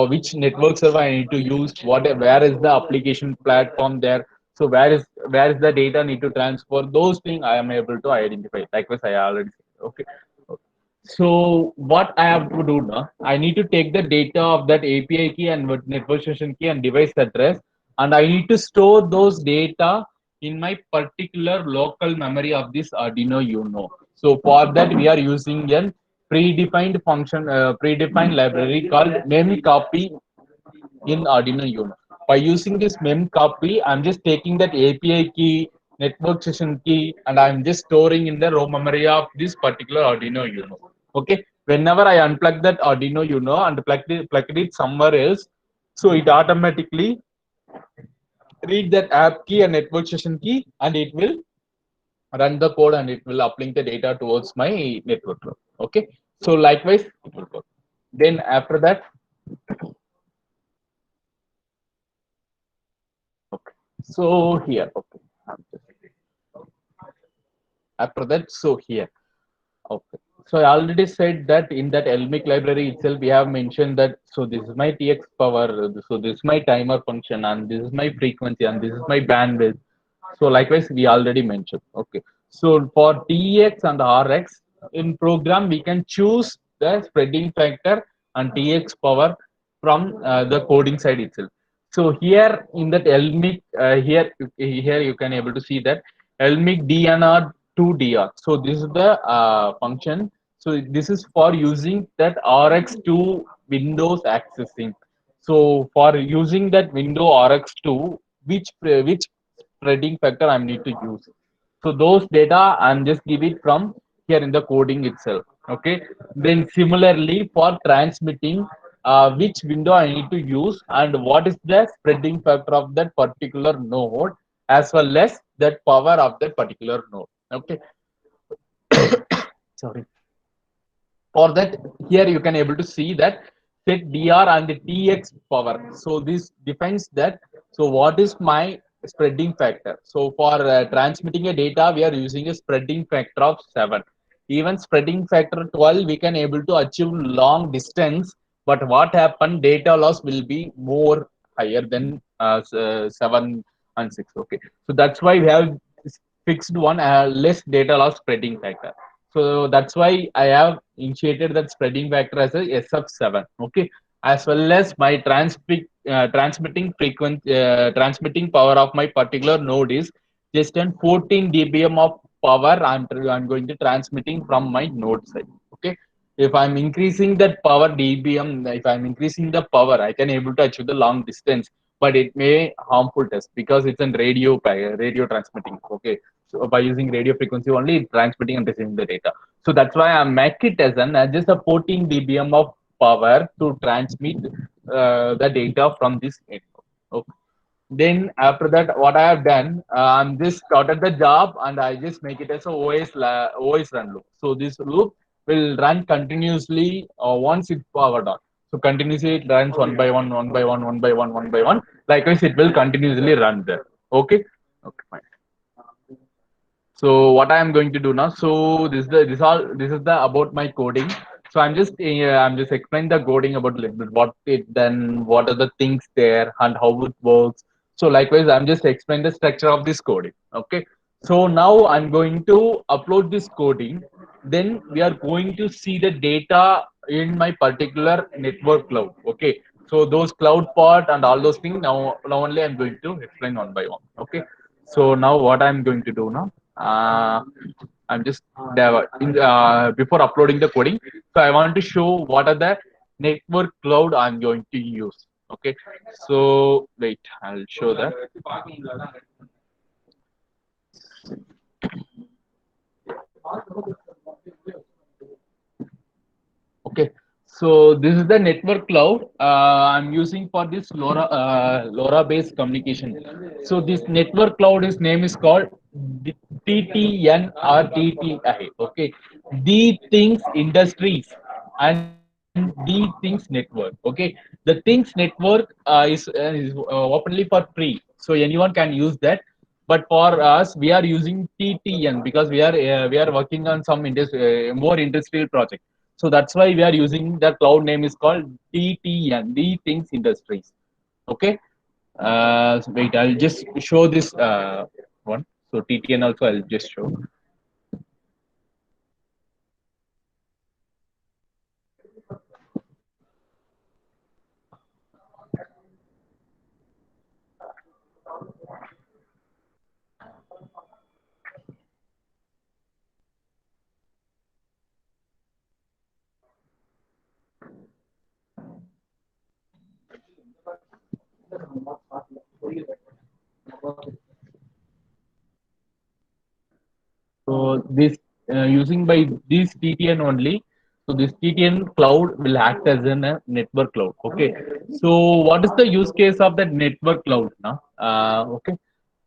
which network server I need to use, what, where is the application platform there, so where is the data need to transfer, those things I am able to identify. Likewise I already said. Okay. So what I have to do now, I need to take the data of that API key and network session key and device address, and I need to store those data in my particular local memory of this Arduino Uno. So for that we are using a predefined function, predefined library called memcopy in Arduino Uno. By using this memcopy, I'm just taking that API key, network session key, and I'm just storing in the ROM memory of this particular Arduino Uno. Okay. Whenever I unplug that Arduino Uno and plug it somewhere else, so it automatically read that app key and network session key, and it will run the code and it will uplink the data towards my network. Okay. So likewise, it will go. Then after that, okay. So here, okay. After that, so here, okay. So I already said that in that LMIC library itself, we have mentioned that, so this is my TX power, so this is my timer function, and this is my frequency, and this is my bandwidth. So likewise, we already mentioned, okay. So for TX and RX in program, we can choose the spreading factor and TX power from the coding side itself. So here in that LMIC, here you can able to see that LMIC DNR to DR. So this is the function. So this is for using that RX2 Windows accessing. So for using that window RX2, which spreading factor I need to use. So those data I'm just give it from here in the coding itself. Okay. Then similarly for transmitting, which window I need to use and what is the spreading factor of that particular node, as well as that power of that particular node. Okay. Sorry. For that, here you can able to see that set dr and the tx power. So this defines that, so what is my spreading factor. So for transmitting a data, we are using a spreading factor of 7. Even spreading factor 12, we can able to achieve long distance, but what happened, data loss will be more higher than 7 and 6. Okay, so that's why we have fixed one less data loss spreading factor. So that's why I have initiated that spreading factor as a SF7. Okay, as well as my transmitting power of my particular node is just an 14 dBm of power. I'm going to transmitting from my node side. Okay, if I'm increasing that power dBm, if I'm increasing the power, I can able to achieve the long distance, but it may harmful test because it's in radio transmitting. Okay, so by using radio frequency only transmitting and receiving the data. So that's why I make it as an just a 14 dBm of power to transmit the data from this network. Okay. Then after that, what I have done, I'm just started the job and I just make it as a OS run loop. So this loop will run continuously once it's powered on. So continuously it runs one by one, one by one, one by one, one by one. Likewise, it will continuously run there. Okay. Okay, fine. So what I am going to do now, so this is the about my coding. So I'm just explaining the coding about a little bit what it, then what are the things there and how it works. So likewise, I'm just explaining the structure of this coding. Okay, so now I'm going to upload this coding, then we are going to see the data in my particular network cloud. Okay, so those cloud part and all those things, now only I'm going to explain one by one. Okay, so now what I'm going to do now, I'm just before uploading the coding, so I want to show what are the network cloud I'm going to use. Okay, so wait, I'll show that. Okay, so this is the network cloud I'm using for this LoRa based communication. So this network cloud is name is called TTN or TTI. Okay, the Things Industries and the Things Network. Okay, the Things Network is openly for free, so anyone can use that. But for us, we are using TTN because we are working on some more industrial project. So that's why we are using the cloud name is called TTN, the Things Industries. Okay. So wait, I'll just show this one. So TTN also I'll just show. this using by this TTN only. So this TTN cloud will act as a network cloud. Okay. So what is the use case of that network cloud now? Okay.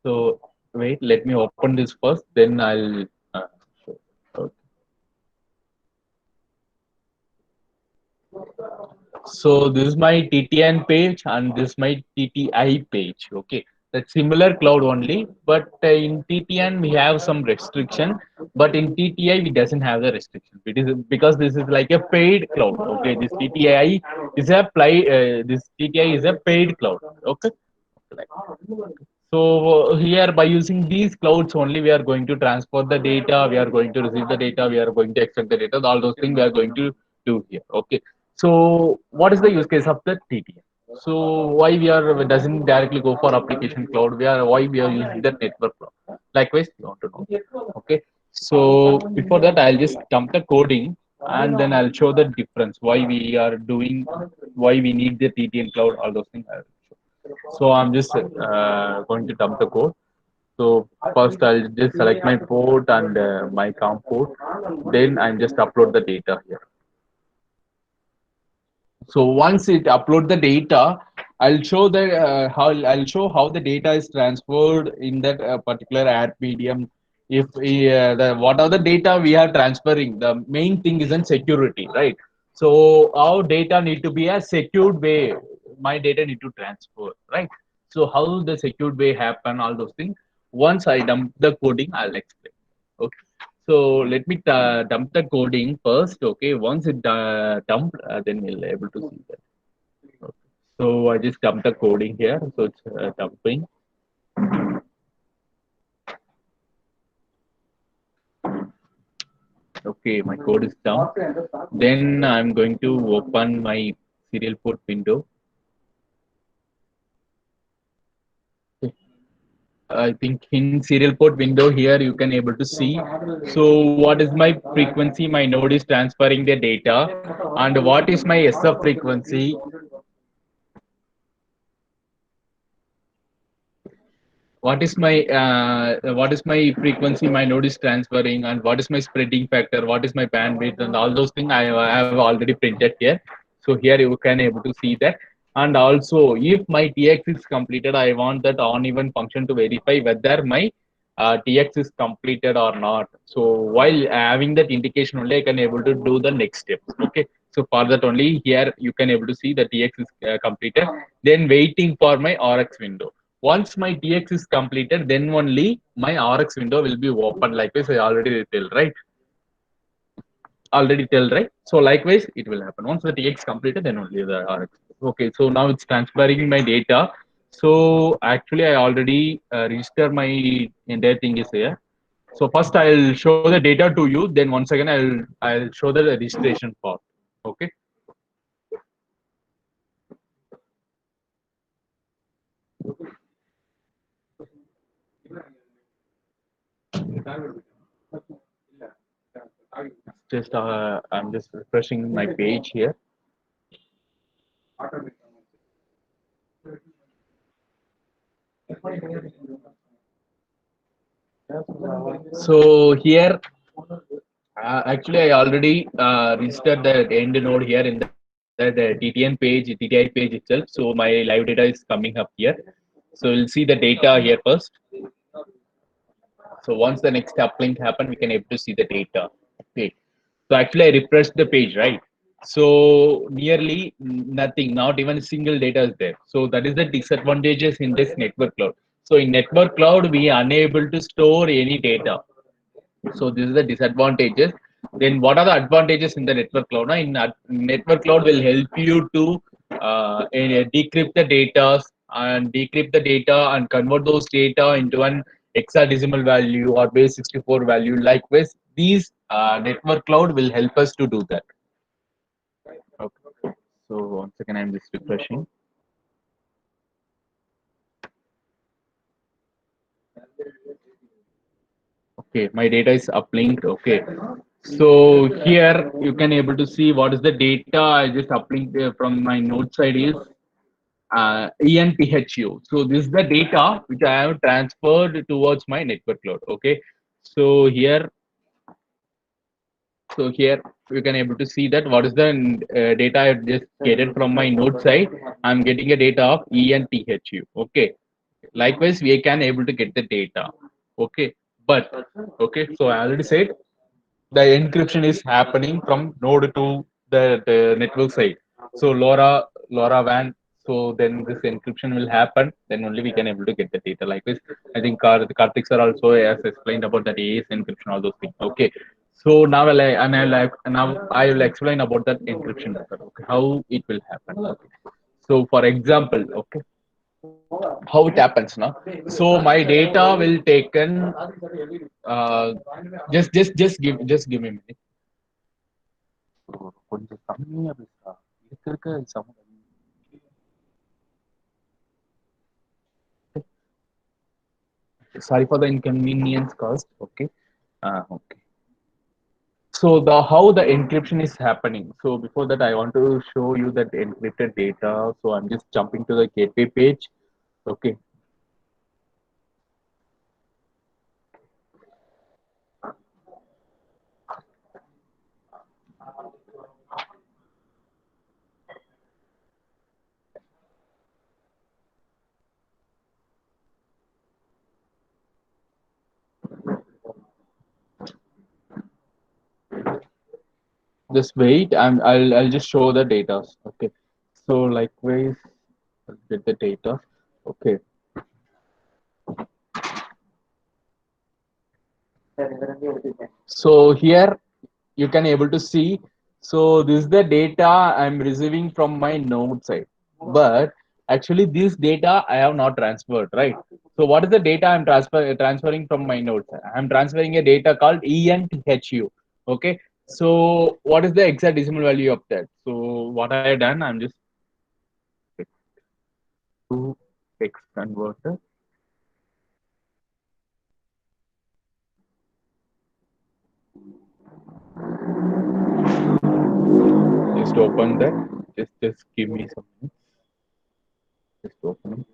So wait, let me open this first. Then I'll. Show. Okay. So this is my TTN page and this is my TTI page. Okay, that's similar cloud only, but in TTN we have some restriction, but in TTI we doesn't have the restriction. It is because this is like a paid cloud. Okay, this TTI is a this TTI is a paid cloud. Okay. So here by using these clouds only, we are going to transfer the data, we are going to receive the data, we are going to extract the data, all those things we are going to do here. Okay. So what is the use case of the TTN? So why we are doesn't directly go for application cloud? Why we are using the network cloud? Likewise, you want to know. Okay. So before that, I'll just dump the coding and then I'll show the difference. Why we are doing, why we need the TTN cloud, all those things. I'll show. So I'm just going to dump the code. So first I'll just select my port and my COM port. Then I just upload the data here. So once it upload the data, I'll show the how the data is transferred in that particular ad medium. If what are the data we are transferring, the main thing is in security, right? So our data need to be a secured way. My data need to transfer, right? So how the secured way happen, all those things. Once I dump the coding, I'll explain. Okay. So let me dump the coding first. Okay, once it dumped, then we'll able to see that. Okay. So I just dumped the coding here. So it's dumping. Okay, my code is dumped. Then I'm going to open my serial port window. I think in serial port window here you can able to see. So what is my frequency? My node is transferring the data, and what is my SF frequency? What is my frequency my node is transferring, and what is my spreading factor, what is my bandwidth, and all those things I have already printed here. So here you can able to see that. And also if my TX is completed, I want that on even function to verify whether my TX is completed or not. So while having that indication only, I can able to do the next step. Okay. So for that only here you can able to see the TX is completed. Then waiting for my RX window. Once my TX is completed, then only my RX window will be open. Like this, I already tell, right? So likewise, it will happen. Once the TX completed, then only the RX. Okay, so now it's transferring my data. So actually, I already registered my entire thing is here. So first, I'll show the data to you. Then once again, I'll show the registration part. Okay. Just I'm just refreshing my page here. So here, actually, I already registered the end node here in the TTN page, TTI page itself. So my live data is coming up here. So we'll see the data here first. So once the next uplink happen, we can able to see the data. Okay. So actually, I refreshed the page, right? So nearly nothing, not even a single data is there. So that is the disadvantages in this network cloud. So in network cloud, we are unable to store any data. So this is the disadvantages. Then what are the advantages in the network cloud? Now, in network cloud will help you to decrypt the data and convert those data into an hexadecimal value or base 64 value. Likewise, these network cloud will help us to do that. Okay. So once again, I'm just refreshing. Okay, my data is uplinked. Okay, so here you can able to see what is the data I just uplinked from my node side is ENPHU. So this is the data which I have transferred towards my network cloud. Okay, so here So here you can able to see that what is the data I just getted from my node side. I'm getting a data of ENTHU. Okay. Likewise, we can able to get the data. Okay. But okay, so I already said the encryption is happening from node to the network side. So LoRaWAN. So then this encryption will happen. Then only we can able to get the data. Like this, I think Karthik sir also has explained about that AES encryption, all those things. Okay. So now I will explain about that encryption method. Okay, how it will happen. Okay. So for example, okay, how it happens now. So my data will taken. Uh, just give me a minute. கொஞ்சம் கம்மியா பேசுறா இருக்க sound. Sorry for the inconvenience caused. Okay. Okay. So the how the encryption is happening. So before that, I want to show you that encrypted data. So I'm just jumping to the gateway page. Okay. Just wait. I'll just show the data. Okay. So likewise, I'll get the data. Okay. So here you can able to see. So this is the data I'm receiving from my node side. But actually this data I have not transferred, right? So what is the data I'm transferring from my node side? I'm transferring a data called ENTHU. Okay. So what is the exact decimal value of that? So what I have done, I'm just to text converter. Just open that. Just give me some minutes. Just open it.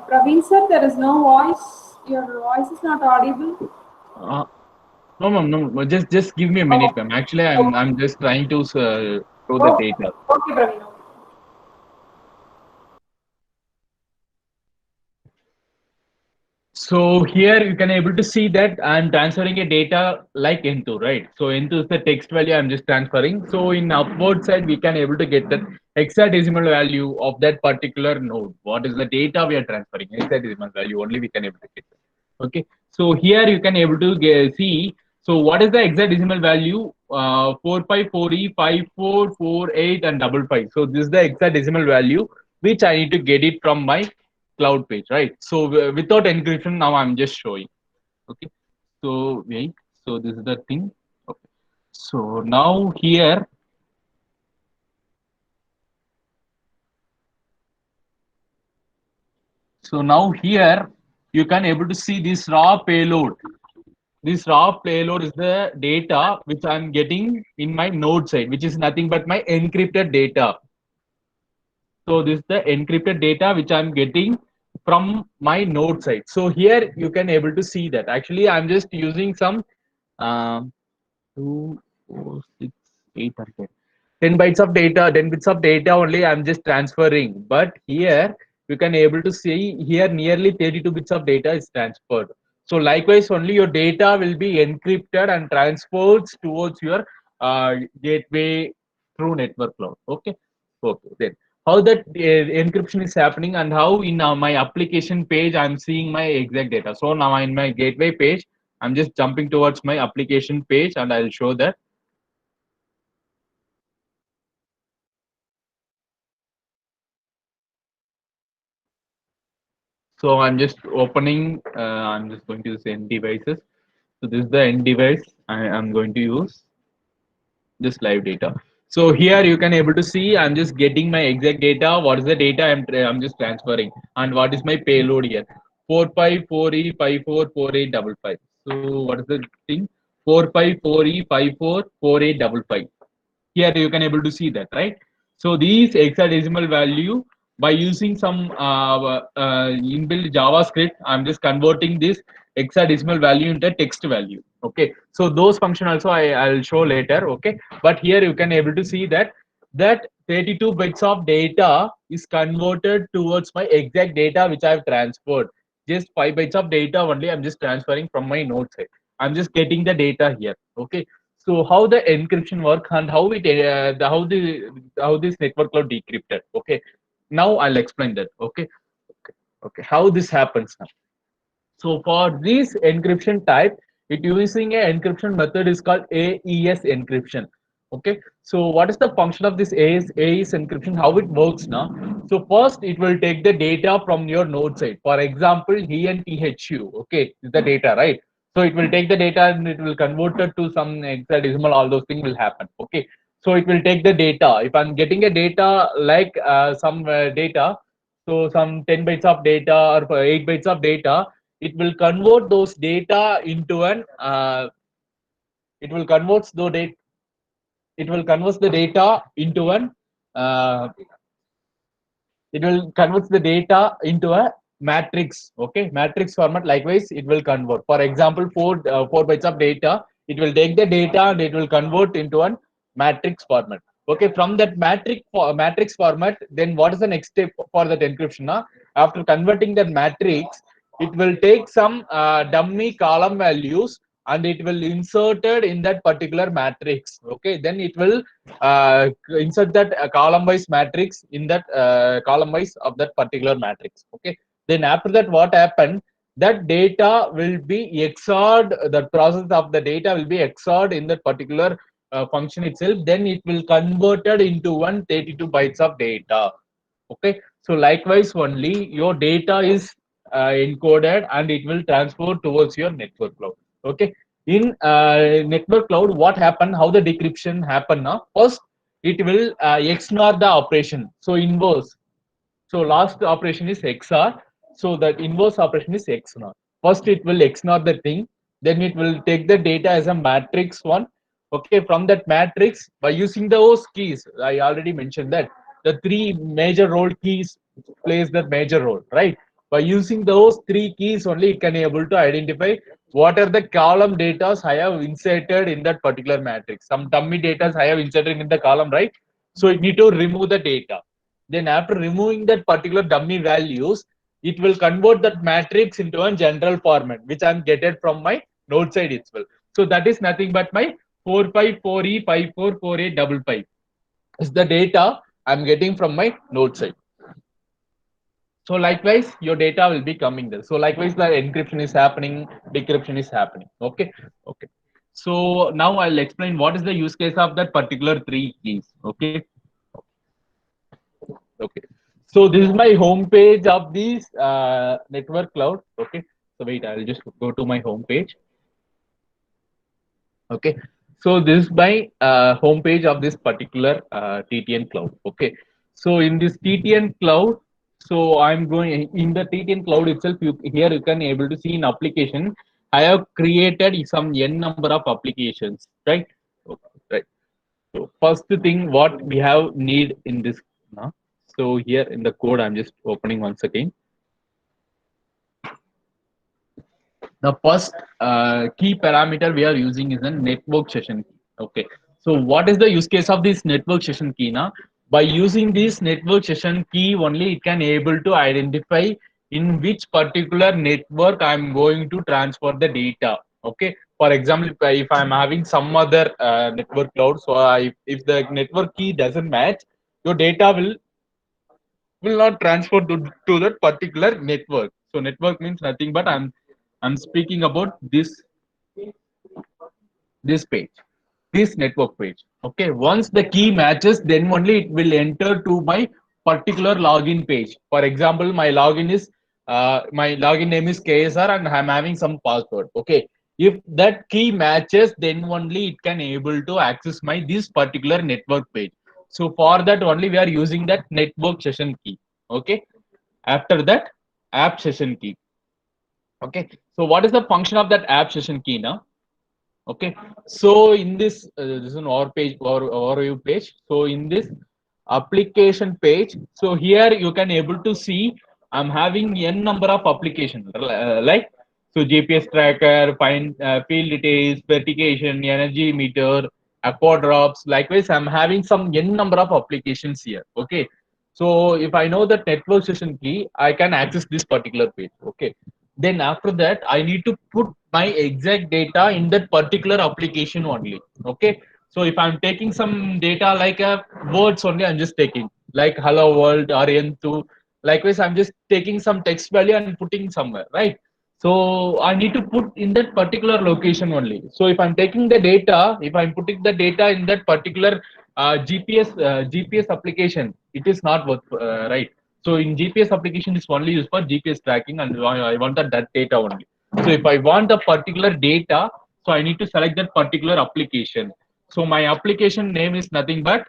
Praveen sir, there is no voice. Your voice is not audible. Uh, No, ma'am, no. Just give me a minute, ma'am. Actually, I'm just trying to show the Okay, data. okay, Praveen. Okay. So here you can able to see that I'm transferring a data like N2, right? So N2 is the text value I'm just transferring. So in upward side, we can able to get that hexadecimal value of that particular node. What is the data we are transferring? Hexadecimal value only we can able to get. Okay. So here you can able to see. So what is the hexadecimal value? 454E 5448 and 55. So this is the hexadecimal value which I need to get it from my cloud page, right? So without encryption, now I'm just showing. Okay. So wait. So this is the thing. Okay. So now here. So now here you can able to see this raw payload. This raw payload is the data which I'm getting in my node side, which is nothing but my encrypted data. So this is the encrypted data which I'm getting from my node side. So here you can able to see that. Actually, I'm just using some 2, 4, 6, 8, and 10. 10 bytes of data, 10 bits of data only I'm just transferring. But here you can able to see here nearly 32 bits of data is transferred. So likewise, only your data will be encrypted and transferred towards your gateway through network cloud. Okay. Okay. Then how that encryption is happening and how in my application page I'm seeing my exact data. So now in my gateway page, I'm just jumping towards my application page and I'll show that. So I'm just opening, I'm just going to use end devices. So this is the end device I am going to use, this live data. So here you can able to see I'm just getting my exact data. What is the data I'm just transferring, and what is my payload here? 454E544855. So what is the thing? 454E544855. Here you can able to see that, right? So these hexadecimal value, by using some inbuilt JavaScript, I'm just converting this hexadecimal value into text value. Okay, so those function also I'll show later. Okay, but here you can able to see that 32 bits of data is converted towards my exact data which I've transferred. Just 5 bytes of data only I'm just transferring from my node side. I'm just getting the data here. Okay, so how the encryption work and how it how this network cloud decrypted. Okay, now I'll explain that. Okay, okay, how this happens now. So for this encryption type, it using a encryption method is called AES encryption. Okay, so what is the function of this AES encryption? How it works now? So first, it will take the data from your node side. For example, ENTHU. Okay, is the data, right? So it will take the data and it will convert it to some hexadecimal. All those things will happen. Okay, so it will take the data. If I'm getting a data like some data, so some 10 bytes of data or 8 bytes of data, it will convert those data into an it will convert the data it will convert the data into an uh, it will convert the data into a matrix. Okay, matrix format. Likewise it will convert, for example, 4 bytes of data, it will take the data and it will convert into a matrix format. Okay, from that matrix format, then what is the next step for that encryption? After converting that matrix, it will take some dummy column values and it will inserted in that particular matrix. Okay, then it will insert that column wise matrix in that column wise of that particular matrix. Okay, then after that what happened, that data will be XORed, the process of the data will be XORed in that particular function itself, then it will converted into 132 bytes of data. Okay, so likewise only your data is encoded and it will transfer towards your network cloud. Okay, in network cloud, what happened, how the decryption happen now? First, it will XNOR the operation, so inverse. So last operation is XOR, so the inverse operation is XNOR. First it will XNOR the thing, then it will take the data as a matrix one. Okay, from that matrix, by using those keys, I already mentioned that the three major role keys plays the major role, right? By using those three keys only, it can able to identify what are the column data I have inserted in that particular matrix. Some dummy data I have inserted in the column, right? So it need to remove the data. Then after removing that particular dummy values, it will convert that matrix into a general format, which I'm getting from my node side itself. So that is nothing but my 454E544855 is the data I'm getting from my node side. So likewise, your data will be coming there. So likewise, the encryption is happening, decryption is happening. Okay, okay. So now I'll explain what is the use case of that particular three keys. Okay, okay. So this is my home page of this network cloud. Okay, so wait, I'll just go to my home page. Okay, so this is my home page of this particular TTN cloud. Okay, so in this TTN cloud, so I'm going in the TTN cloud itself. Here you can able to see in application. I have created some n number of applications, right? Okay, right. So first thing what we have need in this. So here in the code, I'm just opening once again. The first key parameter we are using is a network session key. Okay, so what is the use case of this network session key? Now, by using this network session key only, it can able to identify in which particular network I'm going to transfer the data. Okay, for example, if I'm having some other network cloud, so if the network key doesn't match, your data will not transfer to that particular network. So network means nothing but I'm speaking about this page, this network page. Okay, once the key matches, then only it will enter to my particular login page. For example, my login is my login name is KSR and I'm having some password. Okay. If that key matches, then only it can able to access my this particular network page. So for that only we are using that network session key. Okay. After that, app session key. Okay. So what is the function of that app session key now? Okay, so in this is an or page or overview page. So in this application page, so here you can able to see I'm having n number of applications like so GPS tracker, find field details, verification, energy meter, aqua drops. Likewise, I'm having some n number of applications here. Okay, so if I know the network session key, I can access this particular page. Okay, then after that I need to put my exact data in that particular application only. Okay, so if I'm taking some data like words only, I'm just taking like hello world or n2. Likewise, I'm just taking some text value and putting somewhere, right? So I need to put in that particular location only. So if I'm taking the data, if I'm putting the data in that particular GPS application, it is not worth right. So in GPS application is only used for GPS tracking, and I want that data only. So if I want a particular data, so I need to select that particular application. So my application name is nothing but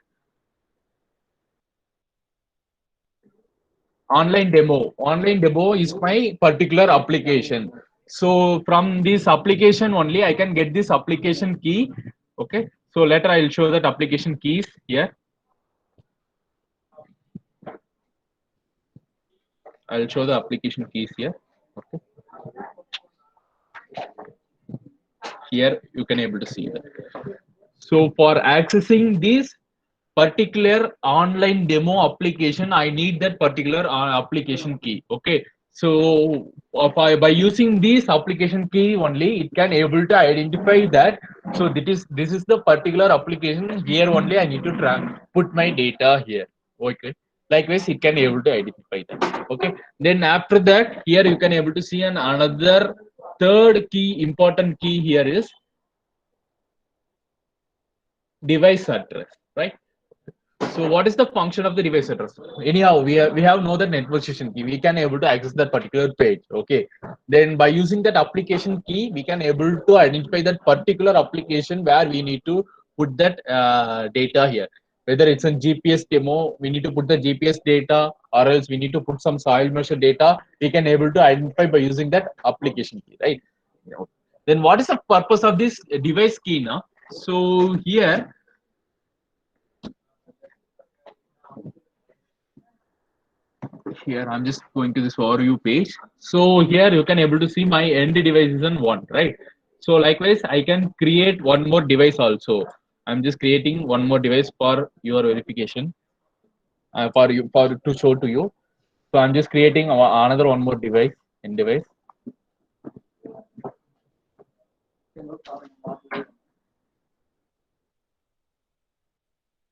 online demo. Online demo is my particular application. So from this application only, I can get this application key. Okay. So later I'll show that application keys here. I'll show the application keys here. Okay. Here you can able to see that. So for accessing this particular online demo application, I need that particular application key. Okay. So by using this application key only, it can able to identify that. So this is the particular application. Here only I need to put my data here. Okay. Likewise, it can able to identify that. Okay. Then after that, here you can able to see another third key, important key here is device address, right? So what is the function of the device address? Anyhow, we have know that network session key. We can able to access that particular page. Okay. Then by using that application key, we can able to identify that particular application where we need to put that data here. Whether it's a GPS demo, we need to put the GPS data, or else we need to put some soil measure data. We can able to identify by using that application key, right? Then what is the purpose of this device key now? So here I'm just going to this overview page. So here you can able to see my end device is on one, right? So likewise, I can create one more device also. I'm just creating one more device for your verification, for you for to show to you. So I'm just creating another one more device, end device.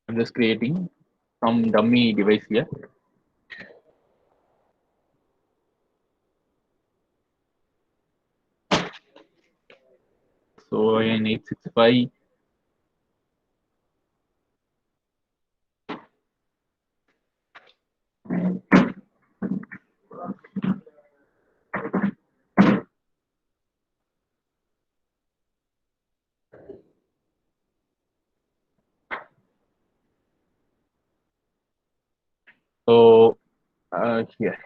I'm just creating some dummy device here. So in 865, so here,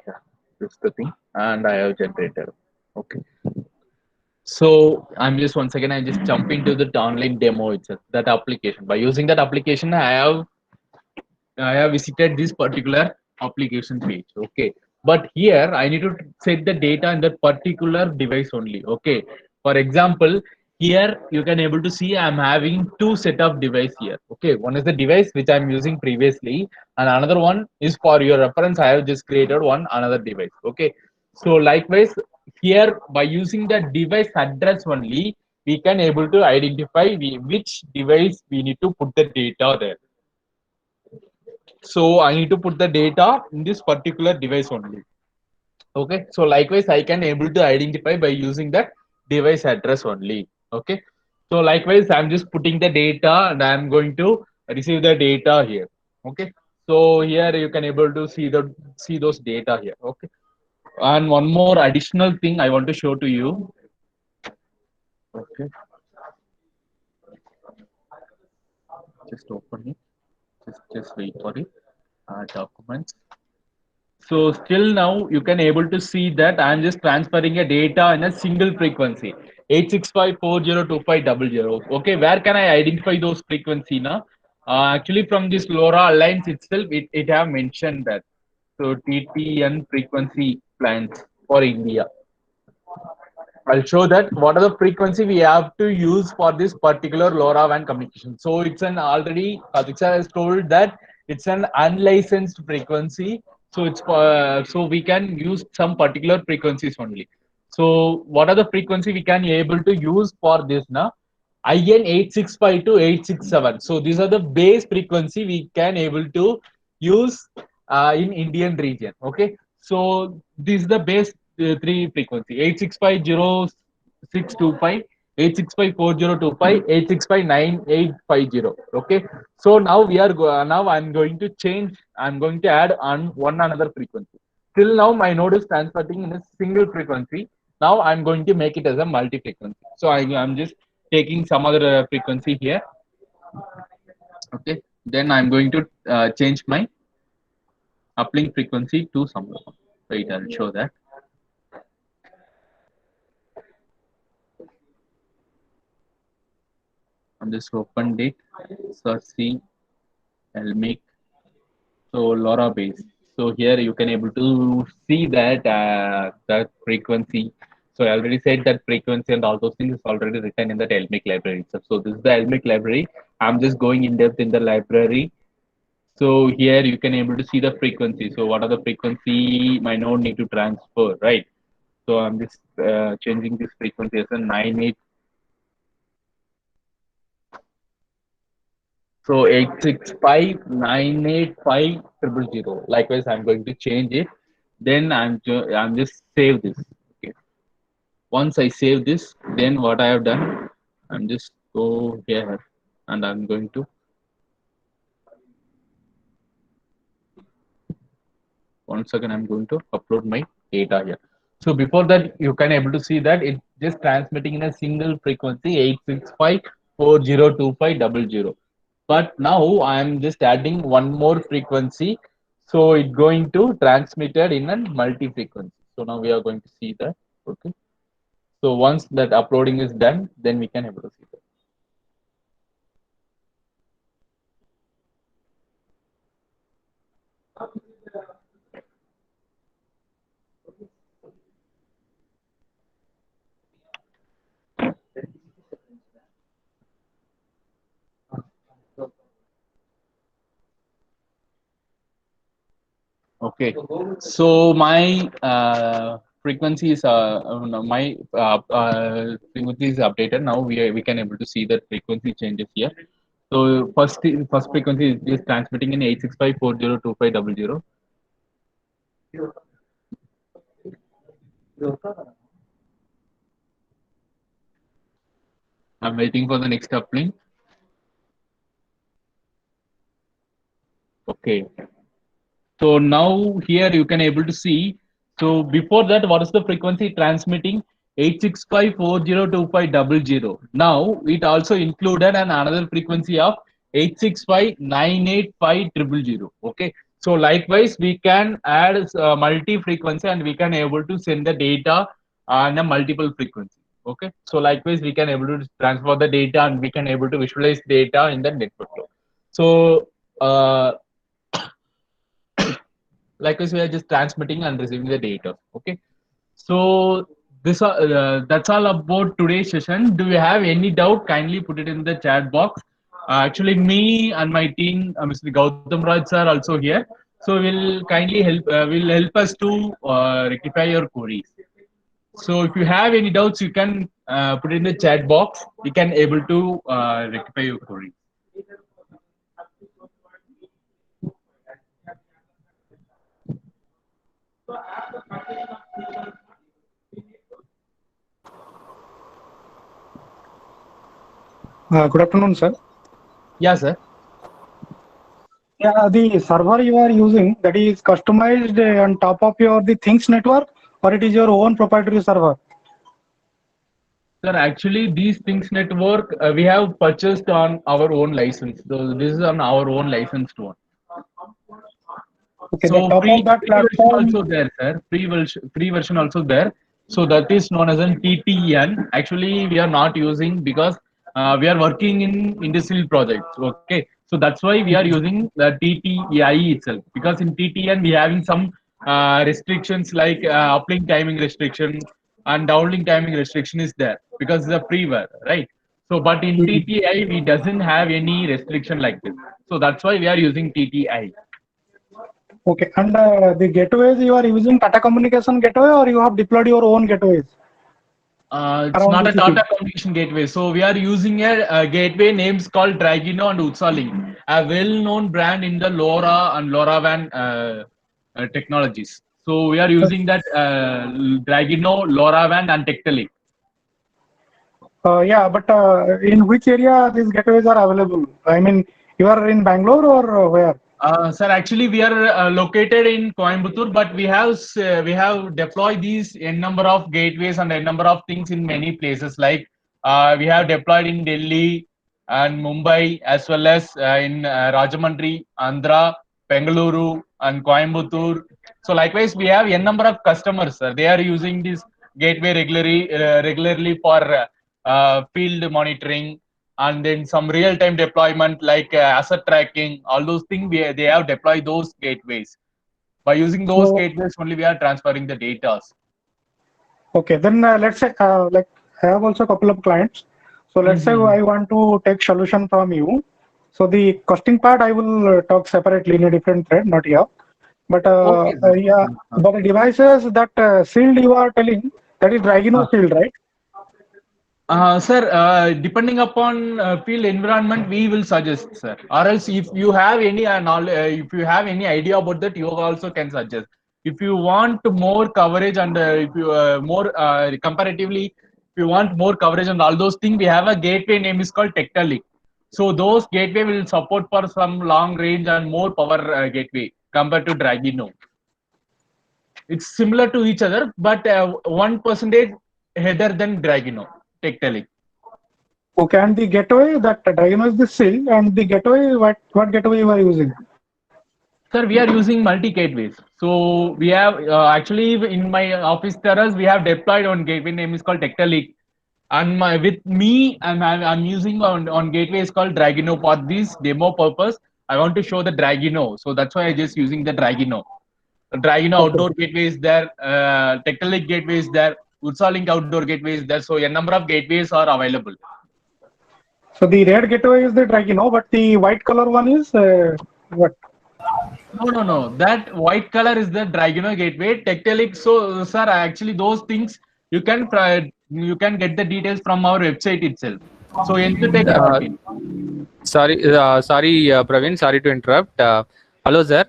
this is the thing, and I have generated. Okay. So I'm just once again I just jump into the online demo itself, that application. By using that application, I have visited this particular application page. Okay, but here I need to set the data in that particular device only. Okay, for example, here you can able to see I'm having two set of device here. Okay, one is the device which I'm using previously, and another one is for your reference. I have just created one another device. Okay, so likewise here by using the device address only, we can able to identify which device we need to put the data there. So I need to put the data in this particular device only. Okay, so likewise I can able to identify by using that device address only. Okay, so likewise I'm just putting the data and I'm going to receive the data here. Okay, so here you can able to see those data here. Okay, And one more additional thing I want to show to you. Okay. Just open it. Just wait for it. Documents. So still now you can able to see that I am just transferring a data in a single frequency 865402500. Okay, where can I identify those frequency now? Actually from this LoRa Alliance itself, it have mentioned that. So TTN frequency plans for India. I'll show that what are the frequency we have to use for this particular LoRaWAN communication. So it's an already Adiksha has told that it's an unlicensed frequency. So it's so we can use some particular frequencies only. So what are the frequency we can able to use for this now? IN 865 to 867. So these are the base frequency we can able to use in Indian region. Okay. So this is the base three frequency 8650625, 8654025, 8659850. Okay. So now we are now I'm going to change. I'm going to add on one another frequency. Till now my node is transmitting in a single frequency. Now I'm going to make it as a multi frequency. So I'm just taking some other frequency here. Okay. Then I'm going to change my uplink frequency to some other. Wait, I'll show that. I'm just opened it. Search C, LMIC. So LoRa base. So here you can able to see that that frequency. So I already said that frequency and all those things is already written in that LMIC library itself. So this is the LMIC library. I'm just going in depth in the library. So here you can able to see the frequency. So what are the frequency my node need to transfer, right? So I'm just changing this frequency as a 98. So 865985000. Likewise, I'm going to change it. Then I'm just save this. Okay. Once I save this, then what I have done, I'm just go here and I'm going to once again I'm going to upload my data here. So before that, you can able to see that it just transmitting in a single frequency 865402500. But now I'm just adding one more frequency. So it's going to transmit it in a multi frequency. So now we are going to see that. Okay. So once that uploading is done, then we can able to see that. Okay, so my frequency is no, my frequency is updated. Now we can able to see that frequency changes here. So first frequency is transmitting in 865402500. I'm waiting for the next uplink. Okay. So now here you can able to see. So before that, what is the frequency transmitting? 865402500. Now it also included another frequency of 865985000. Okay. So likewise, we can add multi-frequency and we can able to send the data on a multiple frequency. Okay. So likewise, we can able to transfer the data and we can able to visualize data in the network flow. So likewise we are just transmitting and receiving the data. Okay, so this that's all about today's session. Do you have any doubt? Kindly put it in the chat box. Actually me and my team, Mr. Gautam Raj sir also here, so will kindly help us to rectify your queries. So if you have any doubts, you can put it in the chat box. We can able to rectify your queries. Good afternoon, sir. Yeah, sir. Yeah, the server you are using, that is customized on top of the Things network, or it is your own proprietary server? Sir, actually, these things network we have purchased on our own license. So this is on our own licensed one. Okay, the So top of that free version platform. also there, sir. Free version also there. So that is known as an TTN. Actually, we are not using because we are working in industrial projects. Okay, so that's why we are using the TTEI itself. Because in TTN we having some restrictions like uplink timing restriction and downlink timing restriction is there because it's a freeware, right? So, but in TTI we doesn't have any restriction like this. So that's why we are using TTI. Okay, and the gateways you are using Tata Communication gateway, or you have deployed your own gateways? It's Around not the a city. Tata communication gateway. So we are using a gateway names called Dragino and Utsalink, a well-known brand in the LoRa and LoRaWAN technologies. So we are using that Dragino, LoRaWAN, and Tectonic. Yeah, but in which area these gateways are available? I mean, you are in Bangalore or where? Sir, actually, we are located in Coimbatore, but we have deployed these n number of gateways and n number of things in many places. Like we have deployed in Delhi and Mumbai, as well as in Rajahmundry, Andhra, Bengaluru, and Coimbatore. So likewise, we have n number of customers. Sir. They are using this gateway regularly for field monitoring and then some real-time deployment like asset tracking, all those things they have deployed those gateways. By using those So, gateways only we are transferring the data. okay, then let's say like I have also a couple of clients. So let's say I want to take solution from you. So the costing part I will talk separately in a different thread, not here. But Okay. yeah, but the devices that shield you are telling, that is Dragino shield, right? Sir, depending upon field environment, we will suggest, sir. Or else, if you have any knowledge, if you have any idea about that, you also can suggest. If you want more coverage and if you more comparatively, if you want more coverage and all those things, we have a gateway name is called Tectonic. So those gateway will support for some long range and more power gateway compared to Dragino. It's similar to each other, but 1% header than Dragino. Tectonic. Okay, and the gateway that Dragino is the shield, and the gateway, what gateway you are using? Sir, we are using multi gateways. So we have actually in my office terrace we have deployed on gateway name is called Tectonic, and with me I'm using on gateway is called Dragino for this demo purpose. I want to show the Dragino, so that's why I just using the Dragino. The Dragino Okay. outdoor gateway is there, Tectonic gateway is there, Utsalink outdoor gateway is there. So a number of gateways are available. So the red gateway is the Dragino, but the white color one is what? No. That white color is the Dragino gateway. Tectonic. So, sir, actually, those things you can get the details from our website itself. So, Entutech. Sorry, Praveen. Sorry to interrupt. Hello, sir.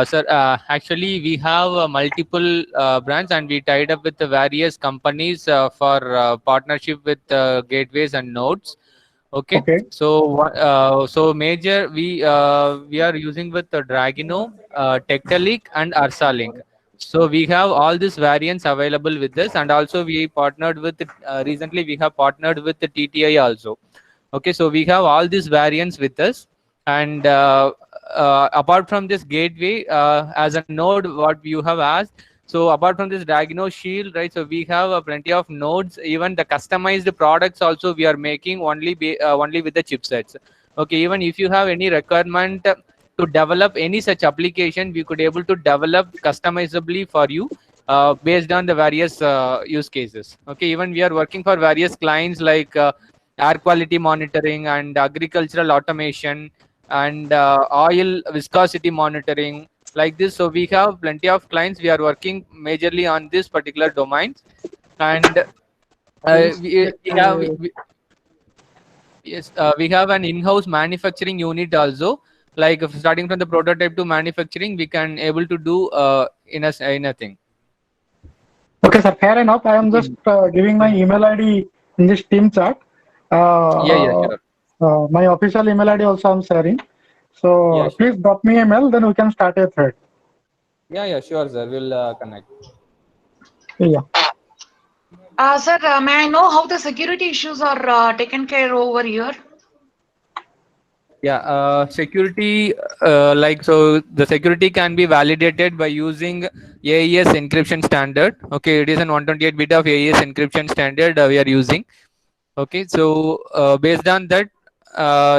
Sir, actually, we have multiple brands, and we tied up with the various companies for partnership with gateways and nodes. Okay. So major we are using with the Dragino, Tectonic, and Arsalink. So we have all these variants available with this, and also we partnered with recently we have partnered with the TTI also. Okay, so we have all these variants with us, and apart from this gateway, as a node, what you have asked. So apart from this Dragino shield, right? So we have plenty of nodes. Even the customized products also we are making only with the chipsets. Okay, even if you have any requirement to develop any such application, we could able to develop customizably for you based on the various use cases. Okay, even we are working for various clients like air quality monitoring and agricultural automation and oil viscosity monitoring like this. So we have plenty of clients. We are working majorly on this particular domains, and we have an in-house manufacturing unit also. Like starting from the prototype to manufacturing, we can able to do in a thing. Okay, sir. Fair enough. I am just giving my email ID in this team chat. Sure. My official email ID also I'm sharing. So Yeah, sure. please drop me a mail, then we can start a thread. Yeah, sure, sir. We'll connect. Yeah. Sir, may I know how the security issues are taken care over here? Yeah, security, like, so the security can be validated by using AES encryption standard. Okay, it is an 128 bit of AES encryption standard we are using. Okay, so based on that,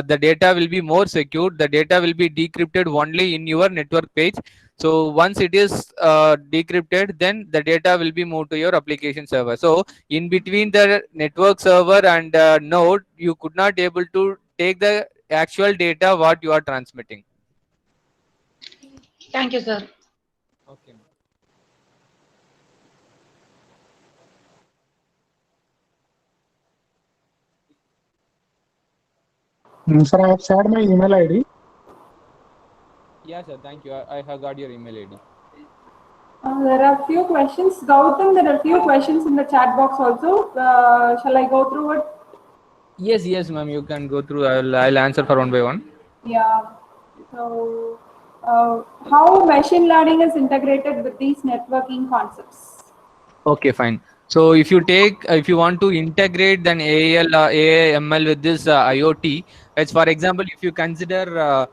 the data will be more secure. The data will be decrypted only in your network page. So once it is decrypted, then the data will be moved to your application server. So in between the network server and node, you could not able to take the actual data what you are transmitting. Thank you, sir. Okay. Sir, I have shared my email ID. Yeah, sir. Thank you. I have got your email ID. There are few questions. Gautam, there are few questions in the chat box also. Shall I go through it? Yes, ma'am. You can go through. I'll answer for one by one. Yeah. So, how machine learning is integrated with these networking concepts? Okay, fine. So if you take, if you want to integrate then AAL, AIML with this IoT, it's for example, if you consider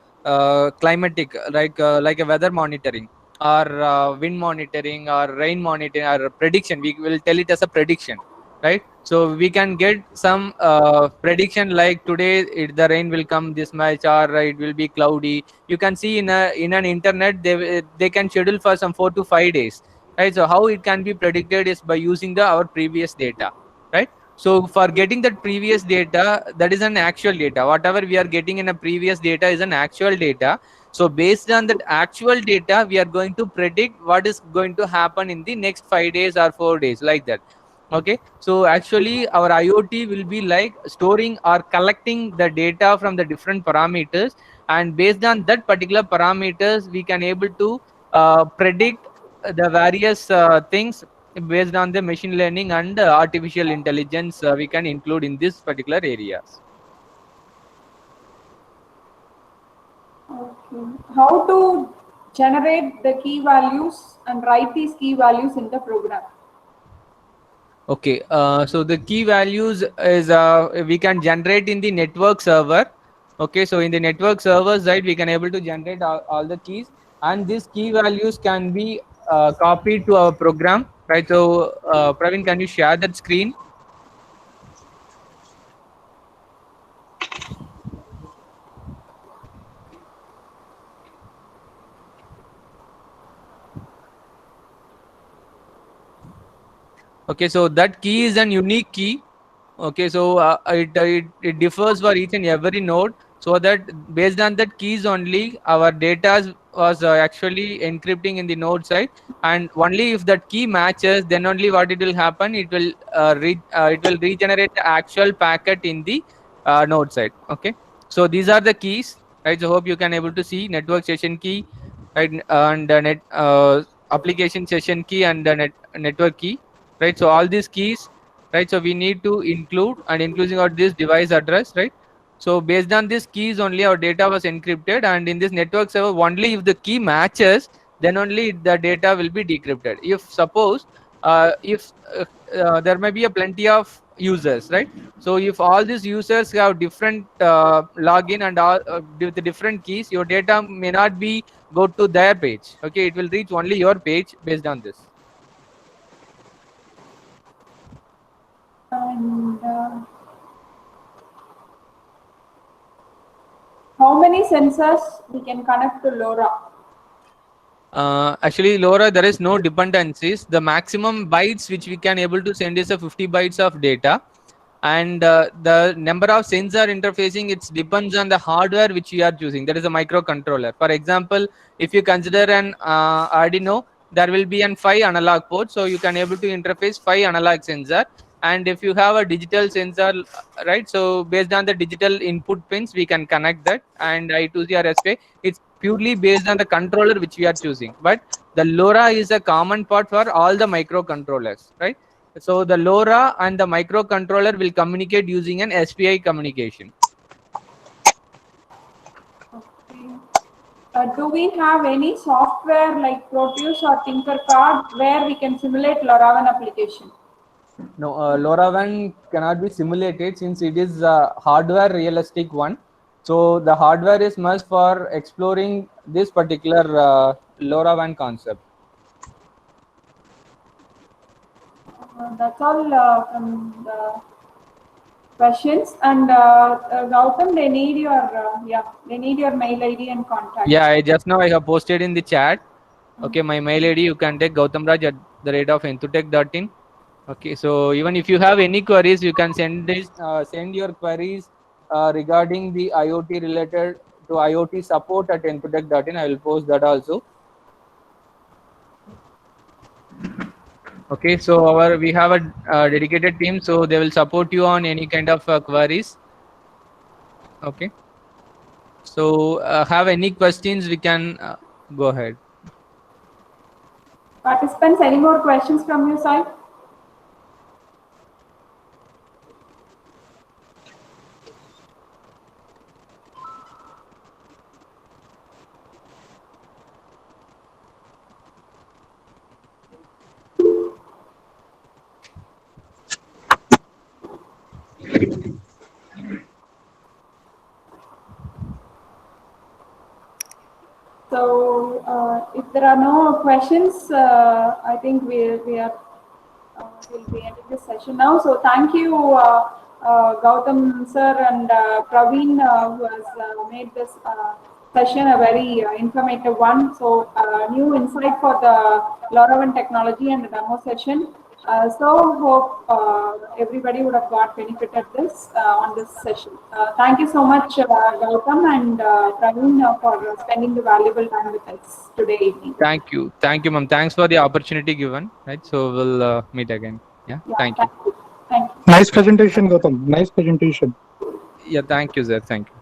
climatic, like a weather monitoring or wind monitoring or rain monitoring or prediction, we will tell it as a prediction, right? So we can get some prediction like today the rain will come this much or it will be cloudy. You can see in an internet they can schedule for some 4 to 5 days, right? So how it can be predicted is by using our previous data, right? So for getting that previous data, that is an actual data. Whatever we are getting in a previous data is an actual data. So based on that actual data, we are going to predict what is going to happen in the next 5 days or 4 days, like that. Okay, so actually our IoT will be like storing or collecting the data from the different parameters, and based on that particular parameters we can able to predict the various things based on the machine learning and artificial intelligence we can include in this particular areas. Okay. How to generate the key values and write these key values in the program? Okay, so the key values is we can generate in the network server. Okay, so in the network server side we can able to generate all the keys, and these key values can be copied to our program, right? So Praveen, can you share that screen? Okay, so that key is an unique key. Okay, so it differs for each and every node, so that based on that keys only our data was actually encrypting in the node side, and only if that key matches, then only what it will happen, it will it will regenerate the actual packet in the node side. Okay, so these are the keys, right? So hope you can able to see network session key, right, and net application session key and network key, right? So all these keys, right? So we need to include and including out this device address, right? So based on these keys only our data was encrypted, and in this network server only if the key matches, then only the data will be decrypted. If suppose if there may be a plenty of users, right? So if all these users have different login and all with the different keys, your data may not be go to their page. Okay, it will reach only your page based on this. And how many sensors we can connect to LoRa? Actually, LoRa, there is no dependencies. The maximum bytes which we can able to send is a 50 bytes of data, and the number of sensor interfacing, it depends on the hardware which you are choosing. That is a microcontroller. For example, if you consider an Arduino, there will be an 5 analog port, so you can able to interface 5 analog sensor. And if you have a digital sensor, right, so based on the digital input pins we can connect that, and I2C or SPI, it's purely based on the controller which we are choosing. But the LoRa is a common part for all the microcontrollers, right? So the LoRa and the microcontroller will communicate using an SPI communication. Okay. Do we have any software like Proteus or Tinkercad where we can simulate LoRaWAN application? No, LoRaWAN cannot be simulated since it is a hardware realistic one. So the hardware is must for exploring this particular LoRaWAN concept. That's all from the questions. And Gautam, they need your mail ID and contact. Yeah, I have posted in the chat. Okay, my mail ID you can take gautamraj@enthutech.in. Okay, so even if you have any queries, you can send your queries regarding the IoT related to IoT support at enthutech.in. I will post that also. Okay, so we have a dedicated team, so they will support you on any kind of queries. Okay, so have any questions, we can go ahead. Participants, any more questions from your side? So, if there are no questions, I think we'll be ending this session now. So, thank you, Gautam sir and Praveen, who has made this session a very informative one. So, new insight for the LoRaWAN technology and the demo session. So, hope everybody would have got benefited this on this session. Thank you so much, Gautam and Praveen, for spending the valuable time with us today evening. Thank you, ma'am. Thanks for the opportunity given. Right, so we'll meet again. Yeah, thank you. Thank you. Nice presentation, Gautam. Nice presentation. Yeah, thank you, sir. Thank you.